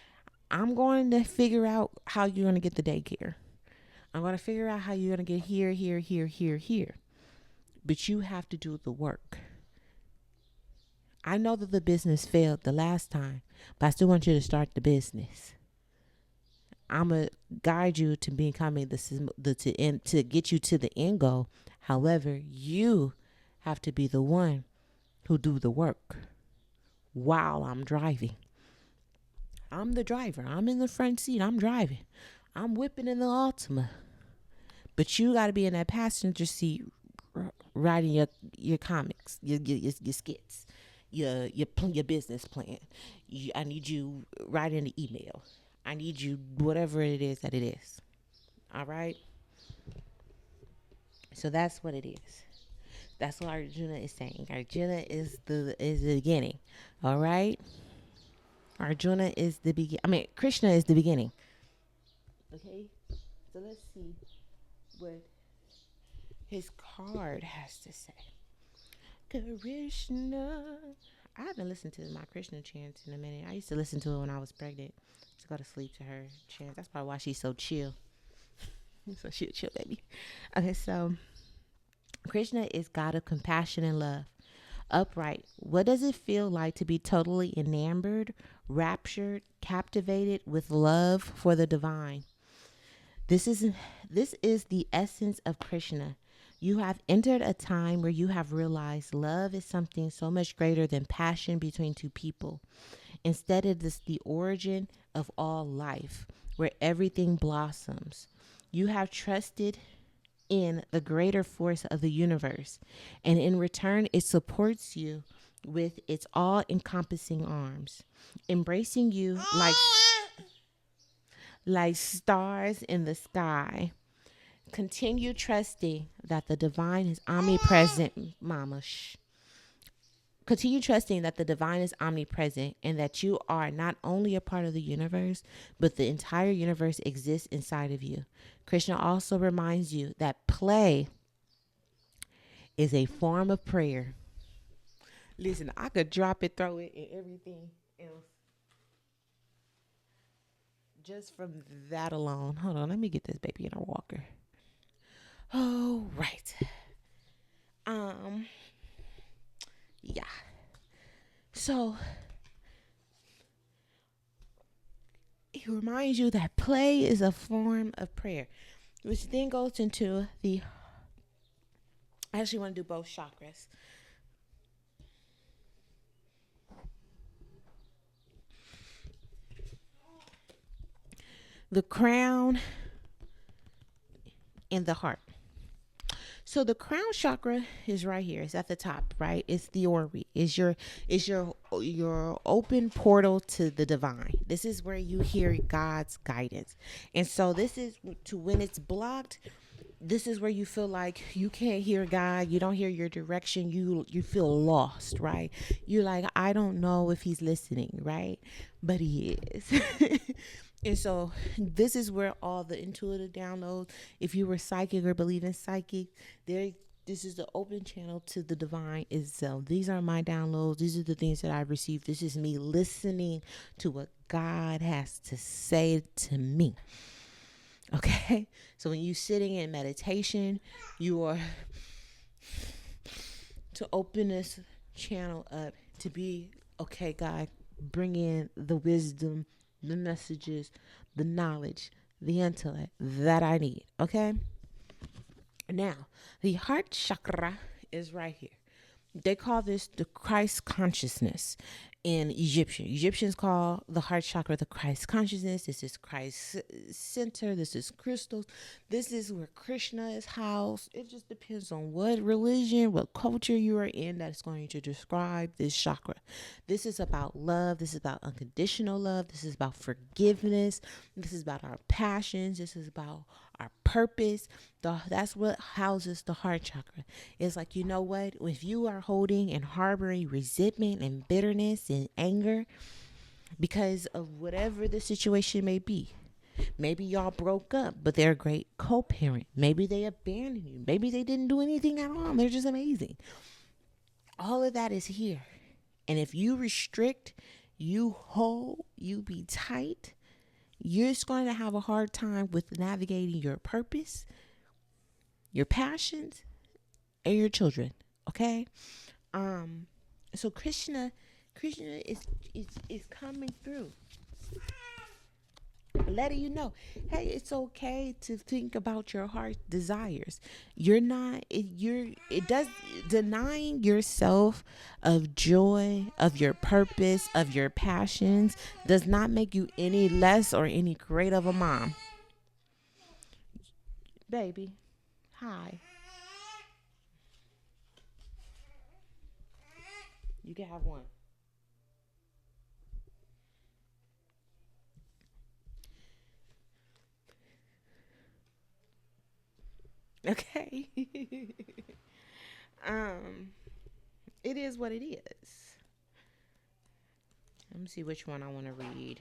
I'm going to figure out how you're going to get the daycare. I'm going to figure out how you're going to get here, here, here, here, here. But you have to do the work. I know that the business failed the last time, but I still want you to start the business. I'm going to guide you to becoming to get you to the end goal. However, you have to be the one who do the work while I'm driving. I'm the driver. I'm in the front seat. I'm driving. I'm whipping in the Altima. But you got to be in that passenger seat writing your comics, your skits, your business plan. I need you writing the email. I need you whatever it is that it is. All right. So that's what it is. That's what Arjuna is saying. Arjuna is the beginning. All right. Arjuna is the begin. I mean, Krishna is the beginning. Okay. So let's see what his card has to say. Krishna. I haven't listened to my Krishna chants in a minute. I used to listen to it when I was pregnant. To go to sleep to her chants. That's probably why she's so chill. So she'll chill, baby. Okay, so Krishna is God of compassion and love. Upright. What does it feel like to be totally enamored, raptured, captivated with love for the divine? This is the essence of Krishna. You have entered a time where you have realized love is something so much greater than passion between two people. Instead, it is the origin of all life, where everything blossoms. You have trusted in the greater force of the universe, and in return, it supports you with its all encompassing arms, embracing you like stars in the sky. Continue trusting that the divine is omnipresent, mama. Shh. Continue trusting that the divine is omnipresent and that you are not only a part of the universe, but the entire universe exists inside of you. Krishna also reminds you that play is a form of prayer. Listen, I could drop it, throw it, and everything else just from that alone. Hold on, let me get this baby in a walker. Oh, right. Um, yeah. So it reminds you that play is a form of prayer, which then goes into the. I actually want to do both chakras. The crown and the heart. So the crown chakra is right here. It's at the top, right? It's the ori. It's your open portal to the divine. This is where you hear God's guidance. And so this is to when it's blocked, this is where you feel like you can't hear God, you don't hear your direction, you feel lost, right? You're like, I don't know if he's listening, right? But he is. And so this is where all the intuitive downloads, if you were psychic or believe in psychic, there this is the open channel to the divine itself. These are my downloads. These are the things that I've received. This is me listening to what God has to say to me. Okay? So when you're sitting in meditation, you are to open this channel up to be, okay, God, bring in the wisdom, the messages, the knowledge, the intellect that I need. Okay? Now, the heart chakra is right here. They call this the Christ consciousness in Egyptian. Egyptians call the heart chakra the Christ consciousness. This is Christ center. This is crystals. This is where Krishna is housed. It just depends on what religion, what culture you are in that is going to describe this chakra. This is about love. This is about unconditional love. This is about forgiveness. This is about our passions. This is about our purpose. That's what houses the heart chakra. It's like, you know what? If you are holding and harboring resentment and bitterness and anger because of whatever the situation may be, maybe y'all broke up, but they're a great co-parent. Maybe they abandoned you. Maybe they didn't do anything at all. They're just amazing. All of that is here. And if you restrict, you hold, you be tight, you're just going to have a hard time with navigating your purpose, your passions, and your children. Okay? So Krishna is coming through, letting you know, hey, it's okay to think about your heart desires. It does denying yourself of joy, of your purpose, of your passions does not make you any less or any great of a mom. Baby, hi. You can have one. Okay. um, it is what it is. Let me see which one I want to read.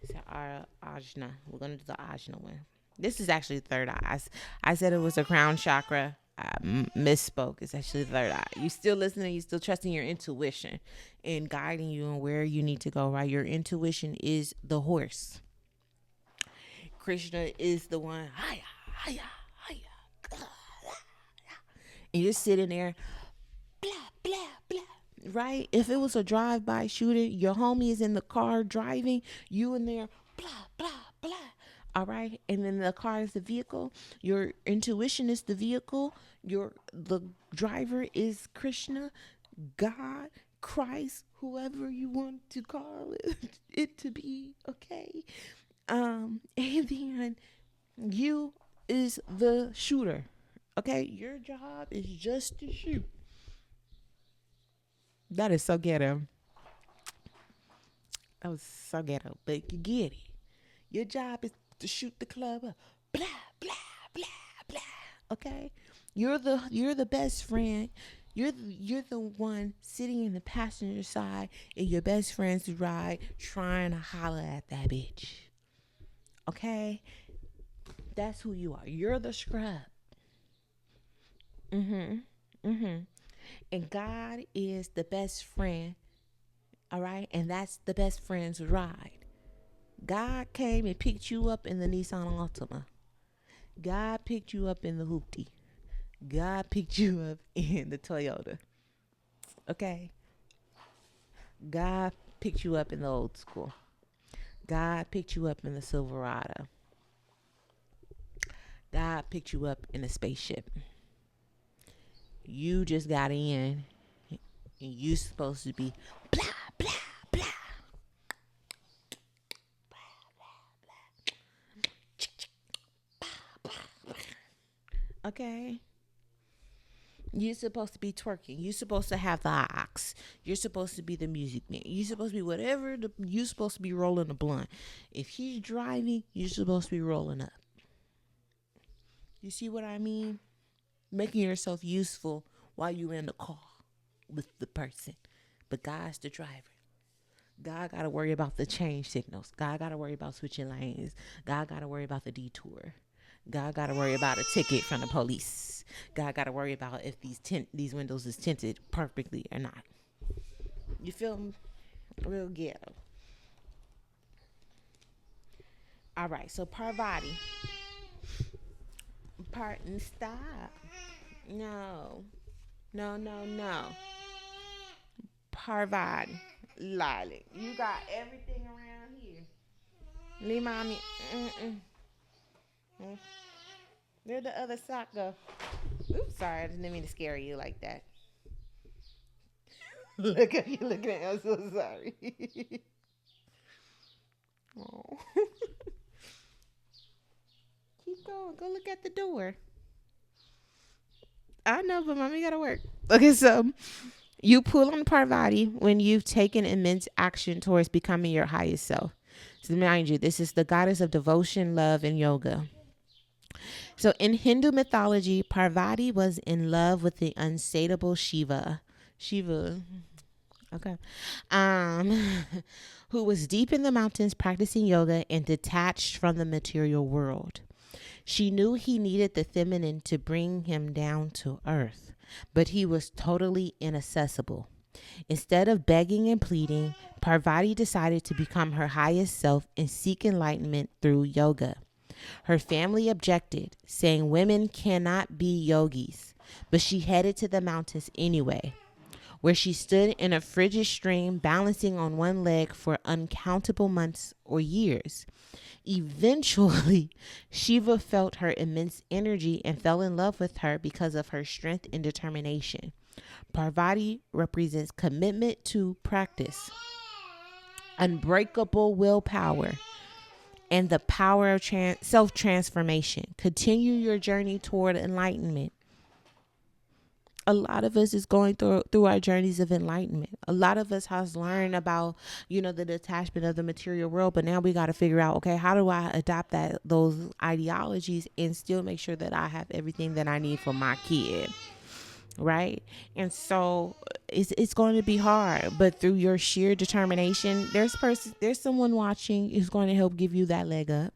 It's our Ajna. We're gonna do the Ajna one. This is actually the third eye. I said it was a crown chakra. I misspoke. It's actually the third eye. You still listening. You still trusting your intuition and guiding you on where you need to go. Right. Your intuition is the horse. Krishna is the one. Hiya, hiya, hiya. And you're sitting there, blah blah blah. Right? If it was a drive-by shooting, your homie is in the car driving, you in there, blah blah blah. All right, and then the car is the vehicle. Your intuition is the vehicle. The driver is Krishna, God, Christ, whoever you want to call it to be. Okay, and then you is the shooter. Okay, your job is just to shoot. That is so ghetto. That was so ghetto, but you get it. Your job is to shoot the club up. Blah blah blah blah. Okay, you're the best friend. You're the one sitting in the passenger side in your best friend's ride, trying to holler at that bitch. Okay, that's who you are. You're the scrub. Mhm. Mhm. And God is the best friend. All right, and that's the best friend's ride. God came and picked you up in the Nissan Altima. God picked you up in the Hoopty. God picked you up in the Toyota. Okay? God picked you up in the old school. God picked you up in the Silverado. God picked you up in a spaceship. You just got in and you supposed to be blah, blah, blah. Okay? You're supposed to be twerking. You're supposed to have the ox. You're supposed to be the music man. You're supposed to be whatever. You're supposed to be rolling a blunt. If he's driving, you're supposed to be rolling up. You see what I mean? Making yourself useful while you're in the car with the person. But God's the driver. God got to worry about the change signals. God got to worry about switching lanes. God got to worry about the detour. God got to worry about a ticket from the police. God got to worry about if these windows is tinted perfectly or not. You feel me? Real ghetto. All right, so Parvati. Stop. No. No, no, no. Parvati. Lolly. You got everything around here. Leave mommy. Mm-mm. Where'd the other sock go? Oops, sorry. I didn't mean to scare you like that. Look at you looking at me. I'm so sorry. Oh. Keep going. Go look at the door. I know, but mommy gotta work. Okay, so you pull on Parvati when you've taken immense action towards becoming your highest self. So mind you, this is the goddess of devotion, love, and yoga. So in Hindu mythology, Parvati was in love with the unsatiable Shiva. Shiva. Okay. Um who was deep in the mountains practicing yoga and detached from the material world. She knew he needed the feminine to bring him down to earth, but he was totally inaccessible. Instead of begging and pleading, Parvati decided to become her highest self and seek enlightenment through yoga. Her family objected, saying women cannot be yogis, but she headed to the mountains anyway, where she stood in a frigid stream, balancing on one leg for uncountable months or years. Eventually, Shiva felt her immense energy and fell in love with her because of her strength and determination. Parvati represents commitment to practice, unbreakable willpower, and the power of self-transformation. Continue your journey toward enlightenment. A lot of us is going through our journeys of enlightenment. A lot of us has learned about, the detachment of the material world, but now we got to figure out, okay, how do I adopt those ideologies and still make sure that I have everything that I need for my kid, right? And so it's going to be hard, but through your sheer determination, there's someone watching who's going to help give you that leg up.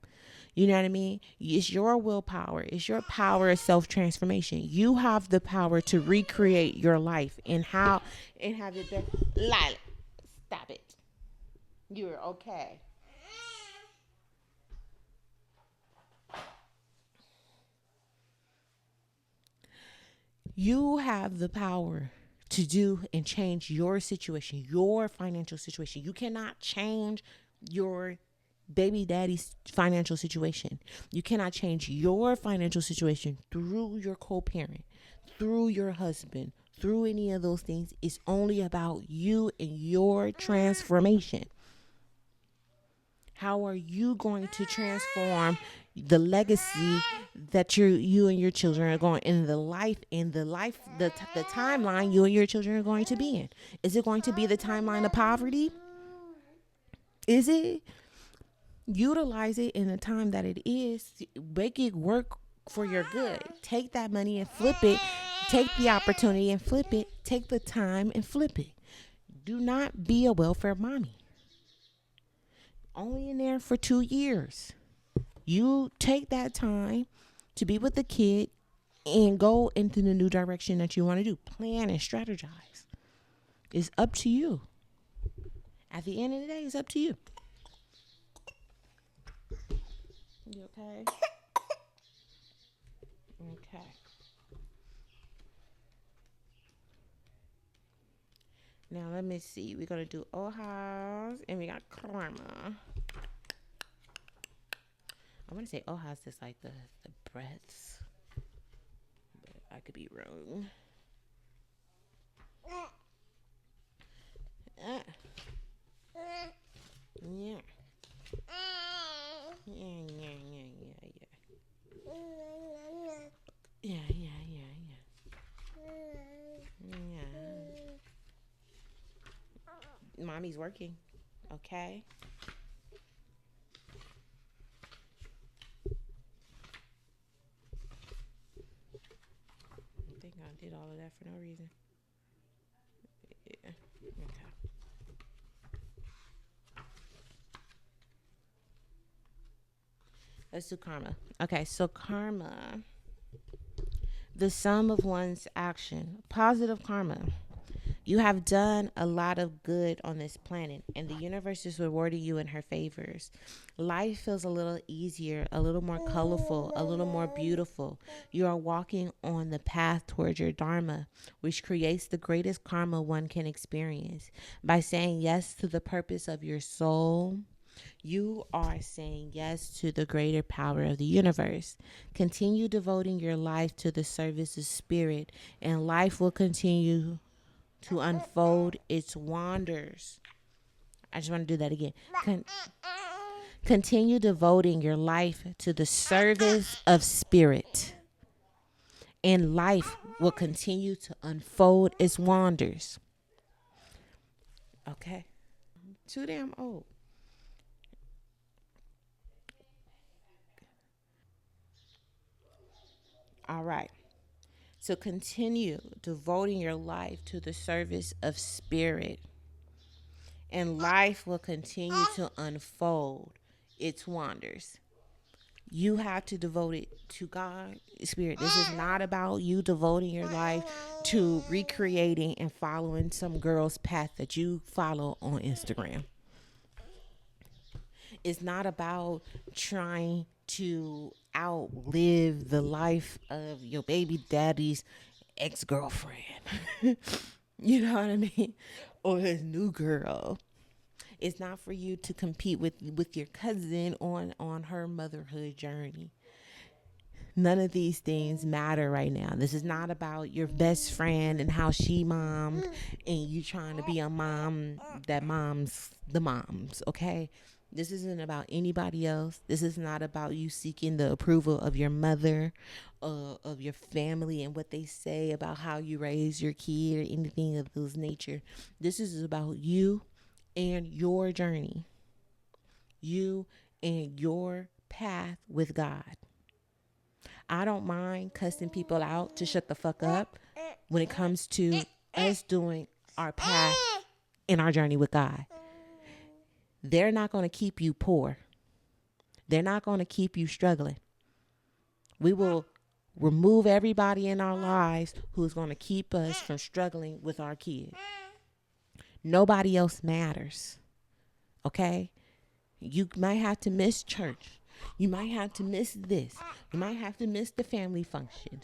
You know what I mean? It's your willpower. It's your power of self-transformation. You have the power to recreate your life and have it better. Lila, stop it. You're okay. You have the power to do and change your situation, your financial situation. You cannot change your baby daddy's financial situation. You cannot change your financial situation through your co-parent, through your husband, through any of those things. It's only about you and your transformation. How are you going to transform the legacy that you and your children are going in the timeline you and your children are going to be in? Is it going to be the timeline of poverty? Is it? Utilize it in the time that it is. Make it work for your good. Take that money and flip it. Take the opportunity and flip it. Take the time and flip it. Do not be a welfare mommy. Only in there for 2 years. You take that time to be with the kid and go into the new direction that you want to do. Plan and strategize. It's up to you. At the end of the day, it's up to you. You okay? Okay. Now let me see. We're gonna do Ohas and we got Karma. I want to say Ohas is like the breaths, but I could be wrong. Yeah. Yeah. Yeah, yeah, yeah, yeah, yeah. Yeah, yeah, yeah, yeah. Yeah. Mommy's working. Okay. I think I did all of that for no reason. Yeah. Okay. Let's do karma. Okay, so karma, the sum of one's action, positive karma. You have done a lot of good on this planet, and the universe is rewarding you in her favors. Life feels a little easier, a little more colorful, a little more beautiful. You are walking on the path towards your Dharma, which creates the greatest karma one can experience. By saying yes to the purpose of your soul, you are saying yes to the greater power of the universe. Continue devoting your life to the service of spirit, and life will continue to unfold its wonders. I just want to do that again. Continue devoting your life to the service of spirit, and life will continue to unfold its wonders. Okay. Too damn old. All right. So continue devoting your life to the service of spirit, and life will continue to unfold its wonders. You have to devote it to God, spirit. This is not about you devoting your life to recreating and following some girl's path that you follow on Instagram. It's not about trying to outlive the life of your baby daddy's ex-girlfriend. You know what I mean? Or his new girl. It's not for you to compete with your cousin on her motherhood journey. None of these things matter right now. This is not about your best friend and how she mommed and you trying to be a mom that moms the moms, okay? This isn't about anybody else. This is not about you seeking the approval of your mother, of your family, and what they say about how you raise your kid or anything of those nature. This is about you and your journey, you and your path with God. I don't mind cussing people out to shut the fuck up when it comes to us doing our path in our journey with God. They're not going to keep you poor. They're not going to keep you struggling. We will remove everybody in our lives who's going to keep us from struggling with our kids. Nobody else matters. Okay? You might have to miss church. You might have to miss this. You might have to miss the family function.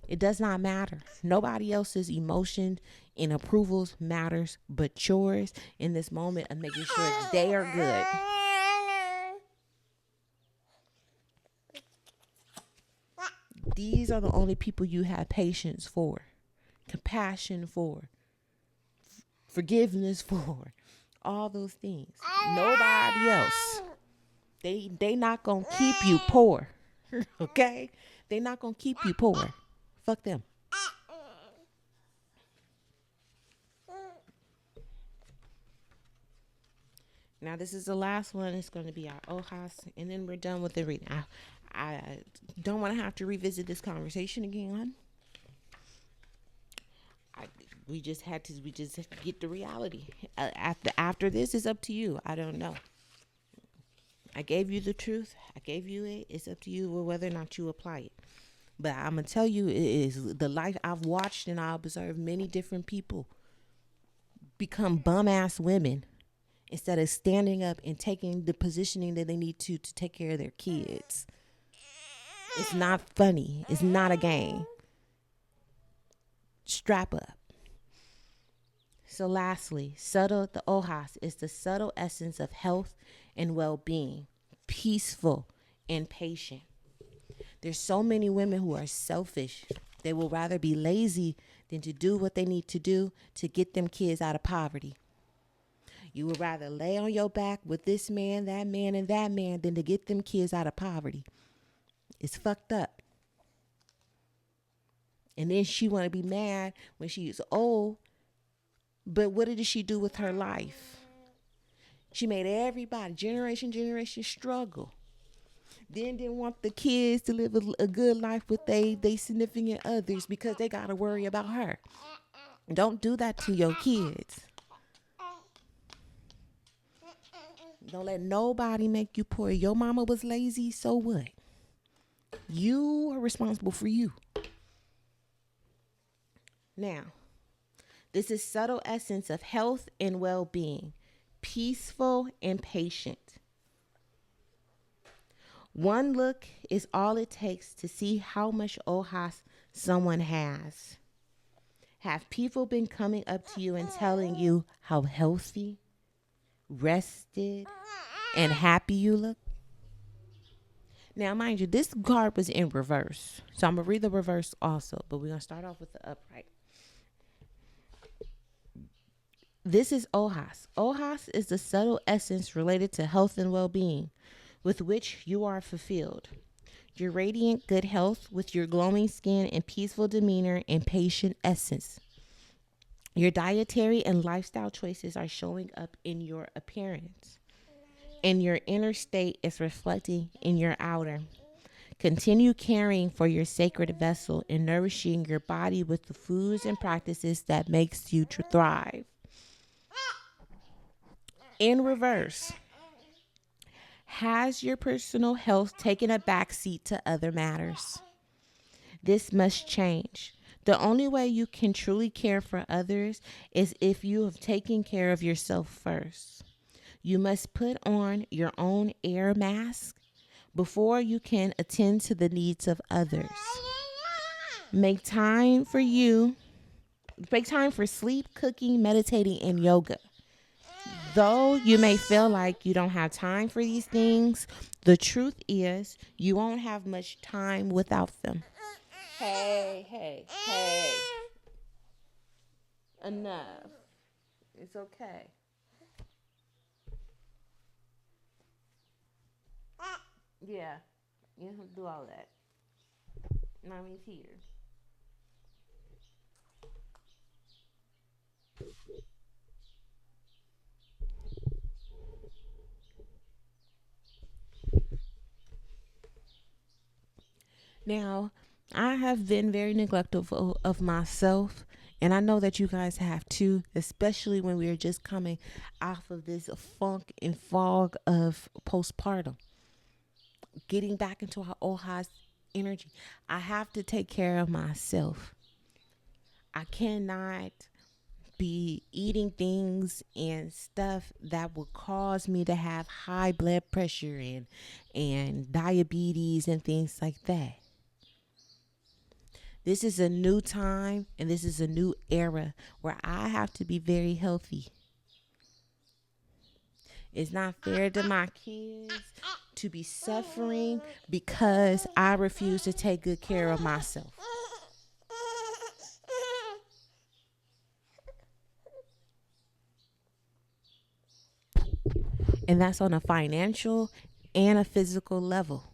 It does not matter. Nobody else's emotions and approvals matters but yours in this moment of making sure they are good. These are the only people you have patience for, compassion for, forgiveness for, all those things. Nobody else. They not gonna keep you poor. Okay? They not gonna keep you poor. Fuck them. Now this is the last one. It's going to be our OHAS, and then we're done with the reading. I don't want to have to revisit this conversation again. We just have to get the reality. After this is up to you. I don't know. I gave you the truth. I gave you it. It's up to you whether or not you apply it. But I'm gonna tell you, it is the life I've watched and I observed many different people become bum ass women instead of standing up and taking the positioning that they need to take care of their kids. It's not funny. It's not a game. Strap up. So lastly, the OHAS is the subtle essence of health and well-being, peaceful and patient. There's so many women who are selfish. They will rather be lazy than to do what they need to do to get them kids out of poverty. You would rather lay on your back with this man, and that man than to get them kids out of poverty. It's fucked up. And then she want to be mad when she's old. But what did she do with her life? She made everybody, generation, struggle. Then didn't want the kids to live a good life with they significant others because they got to worry about her. Don't do that to your kids. Don't let nobody make you poor. Your mama was lazy, so what? You are responsible for you. Now, this is subtle essence of health and well-being, peaceful and patient. One look is all it takes to see how much OHAS someone has. Have people been coming up to you and telling you how healthy, rested, and happy you look? Now, mind you, this card was in reverse. So I'm going to read the reverse also, but we're going to start off with the upright. This is OHAS. OHAS is the subtle essence related to health and well-being with which you are fulfilled. Your radiant good health with your glowing skin and peaceful demeanor and patient essence. Your dietary and lifestyle choices are showing up in your appearance, and your inner state is reflecting in your outer. Continue caring for your sacred vessel and nourishing your body with the foods and practices that makes you to thrive. In reverse, has your personal health taken a backseat to other matters? This must change. The only way you can truly care for others is if you have taken care of yourself first. You must put on your own air mask before you can attend to the needs of others. Make time for sleep, cooking, meditating, and yoga. Though you may feel like you don't have time for these things, the truth is you won't have much time without them. Hey. Enough. It's okay. Yeah, you don't have to do all that. Mommy's here. Now, I have been very neglectful of myself, and I know that you guys have too, especially when we are just coming off of this funk and fog of postpartum, getting back into our old high energy. I have to take care of myself. I cannot be eating things and stuff that will cause me to have high blood pressure and diabetes and things like that. This is a new time and this is a new era where I have to be very healthy. It's not fair to my kids to be suffering because I refuse to take good care of myself. And that's on a financial and a physical level.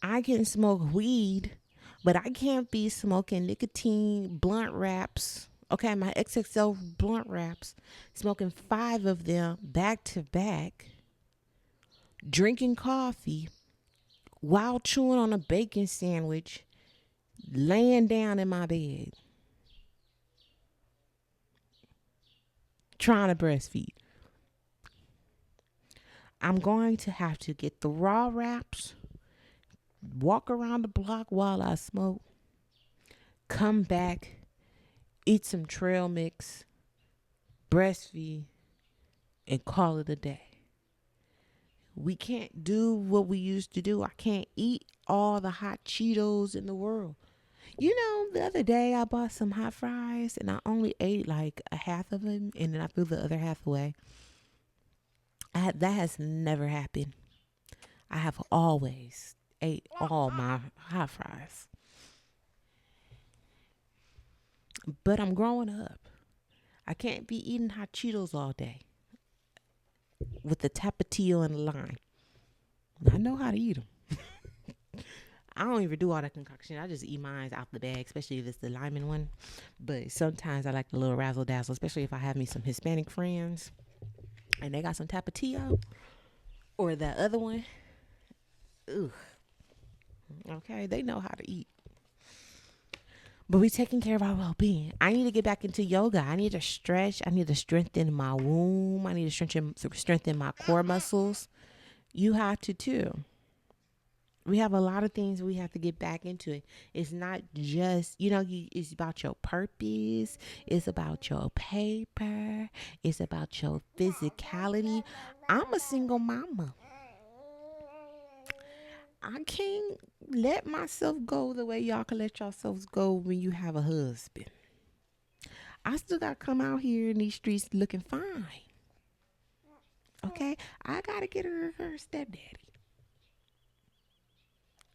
I can smoke weed, but I can't be smoking nicotine blunt wraps. Okay, my XXL blunt wraps, smoking five of them back to back, drinking coffee while chewing on a bacon sandwich, laying down in my bed, trying to breastfeed. I'm going to have to get the raw wraps, walk around the block while I smoke, come back, eat some trail mix, breastfeed, and call it a day. We can't do what we used to do. I can't eat all the hot Cheetos in the world. You know, the other day I bought some hot fries and I only ate like a half of them and then I threw the other half away. That has never happened. I have always ate all my hot fries. But I'm growing up. I can't be eating hot Cheetos all day with the tapatio and the lime. I know how to eat them. I don't even do all that concoction. I just eat mine out the bag, especially if it's the lemon one. But sometimes I like the little razzle dazzle, especially if I have me some Hispanic friends and they got some tapatio or that other one. Ugh. Okay, they know how to eat. But we taking care of our well being. I need to get back into yoga. I need to stretch. I need to strengthen my womb. I need to strengthen my core muscles. You have to too. We have a lot of things we have to get back into it. It's not just, it's about your purpose. It's about your paper. It's about your physicality. I'm a single mama. I can't let myself go the way y'all can let yourselves go when you have a husband. I still got to come out here in these streets looking fine. Okay? I got to get her stepdaddy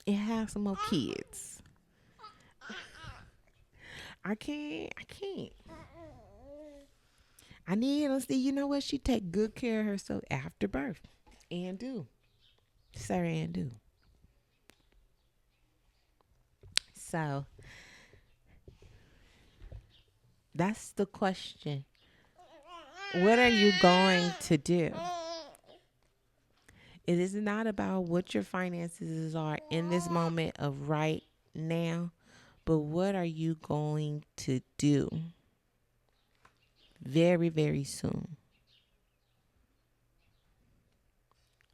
and have some more kids. I can't. I need to see, you know what? She take good care of herself after birth. And do. Sir, and do. So, that's the question. What are you going to do? It is not about what your finances are in this moment of right now, but what are you going to do very, very soon?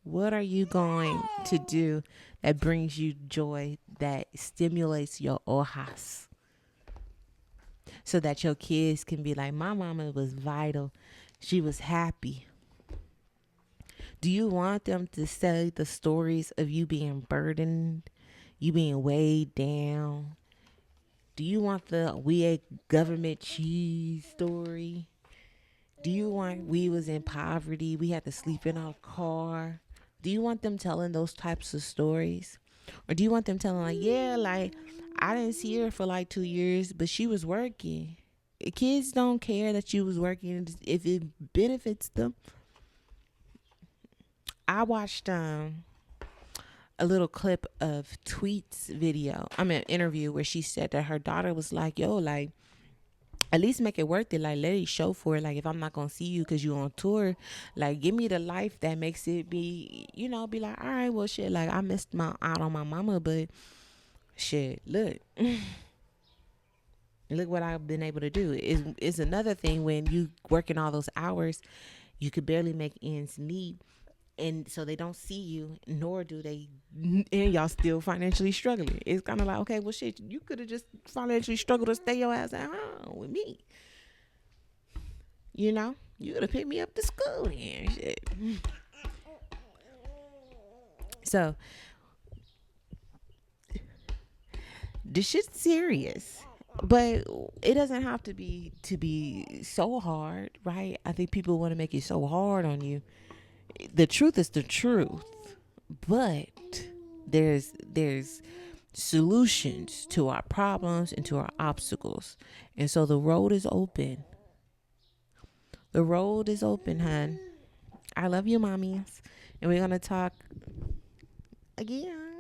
What are you going to do that brings you joy, that stimulates your ojos, so that your kids can be like, my mama was vital. She was happy. Do you want them to say the stories of you being burdened, you being weighed down? Do you want the we ate government cheese story? Do you want we was in poverty, we had to sleep in our car? Do you want them telling those types of stories? Or do you want them telling like, yeah, like I didn't see her for like 2 years, but she was working. Kids don't care that you was working if it benefits them. I watched a little clip of Tweet's video. I mean, interview where she said that her daughter was like, "Yo, like, at least make it worth it. Like, let it show for it. Like, if I'm not gonna see you because you on tour, like, give me the life that makes it be, be like, all right, well, shit. Like, I missed my out on my mama, but shit, look, look what I've been able to do. Is another thing when you working all those hours, you could barely make ends meet, and so they don't see you, nor do they, and y'all still financially struggling. It's kind of like, okay, well, shit, you could have just financially struggled to stay your ass at home with me. You could have picked me up to school and shit. So this shit's serious, but it doesn't have to be so hard, right? I think people want to make it so hard on you. The truth is the truth, but there's solutions to our problems and to our obstacles, and so the road is open. The road is open, hun. I love you, mommies, and we're gonna talk again.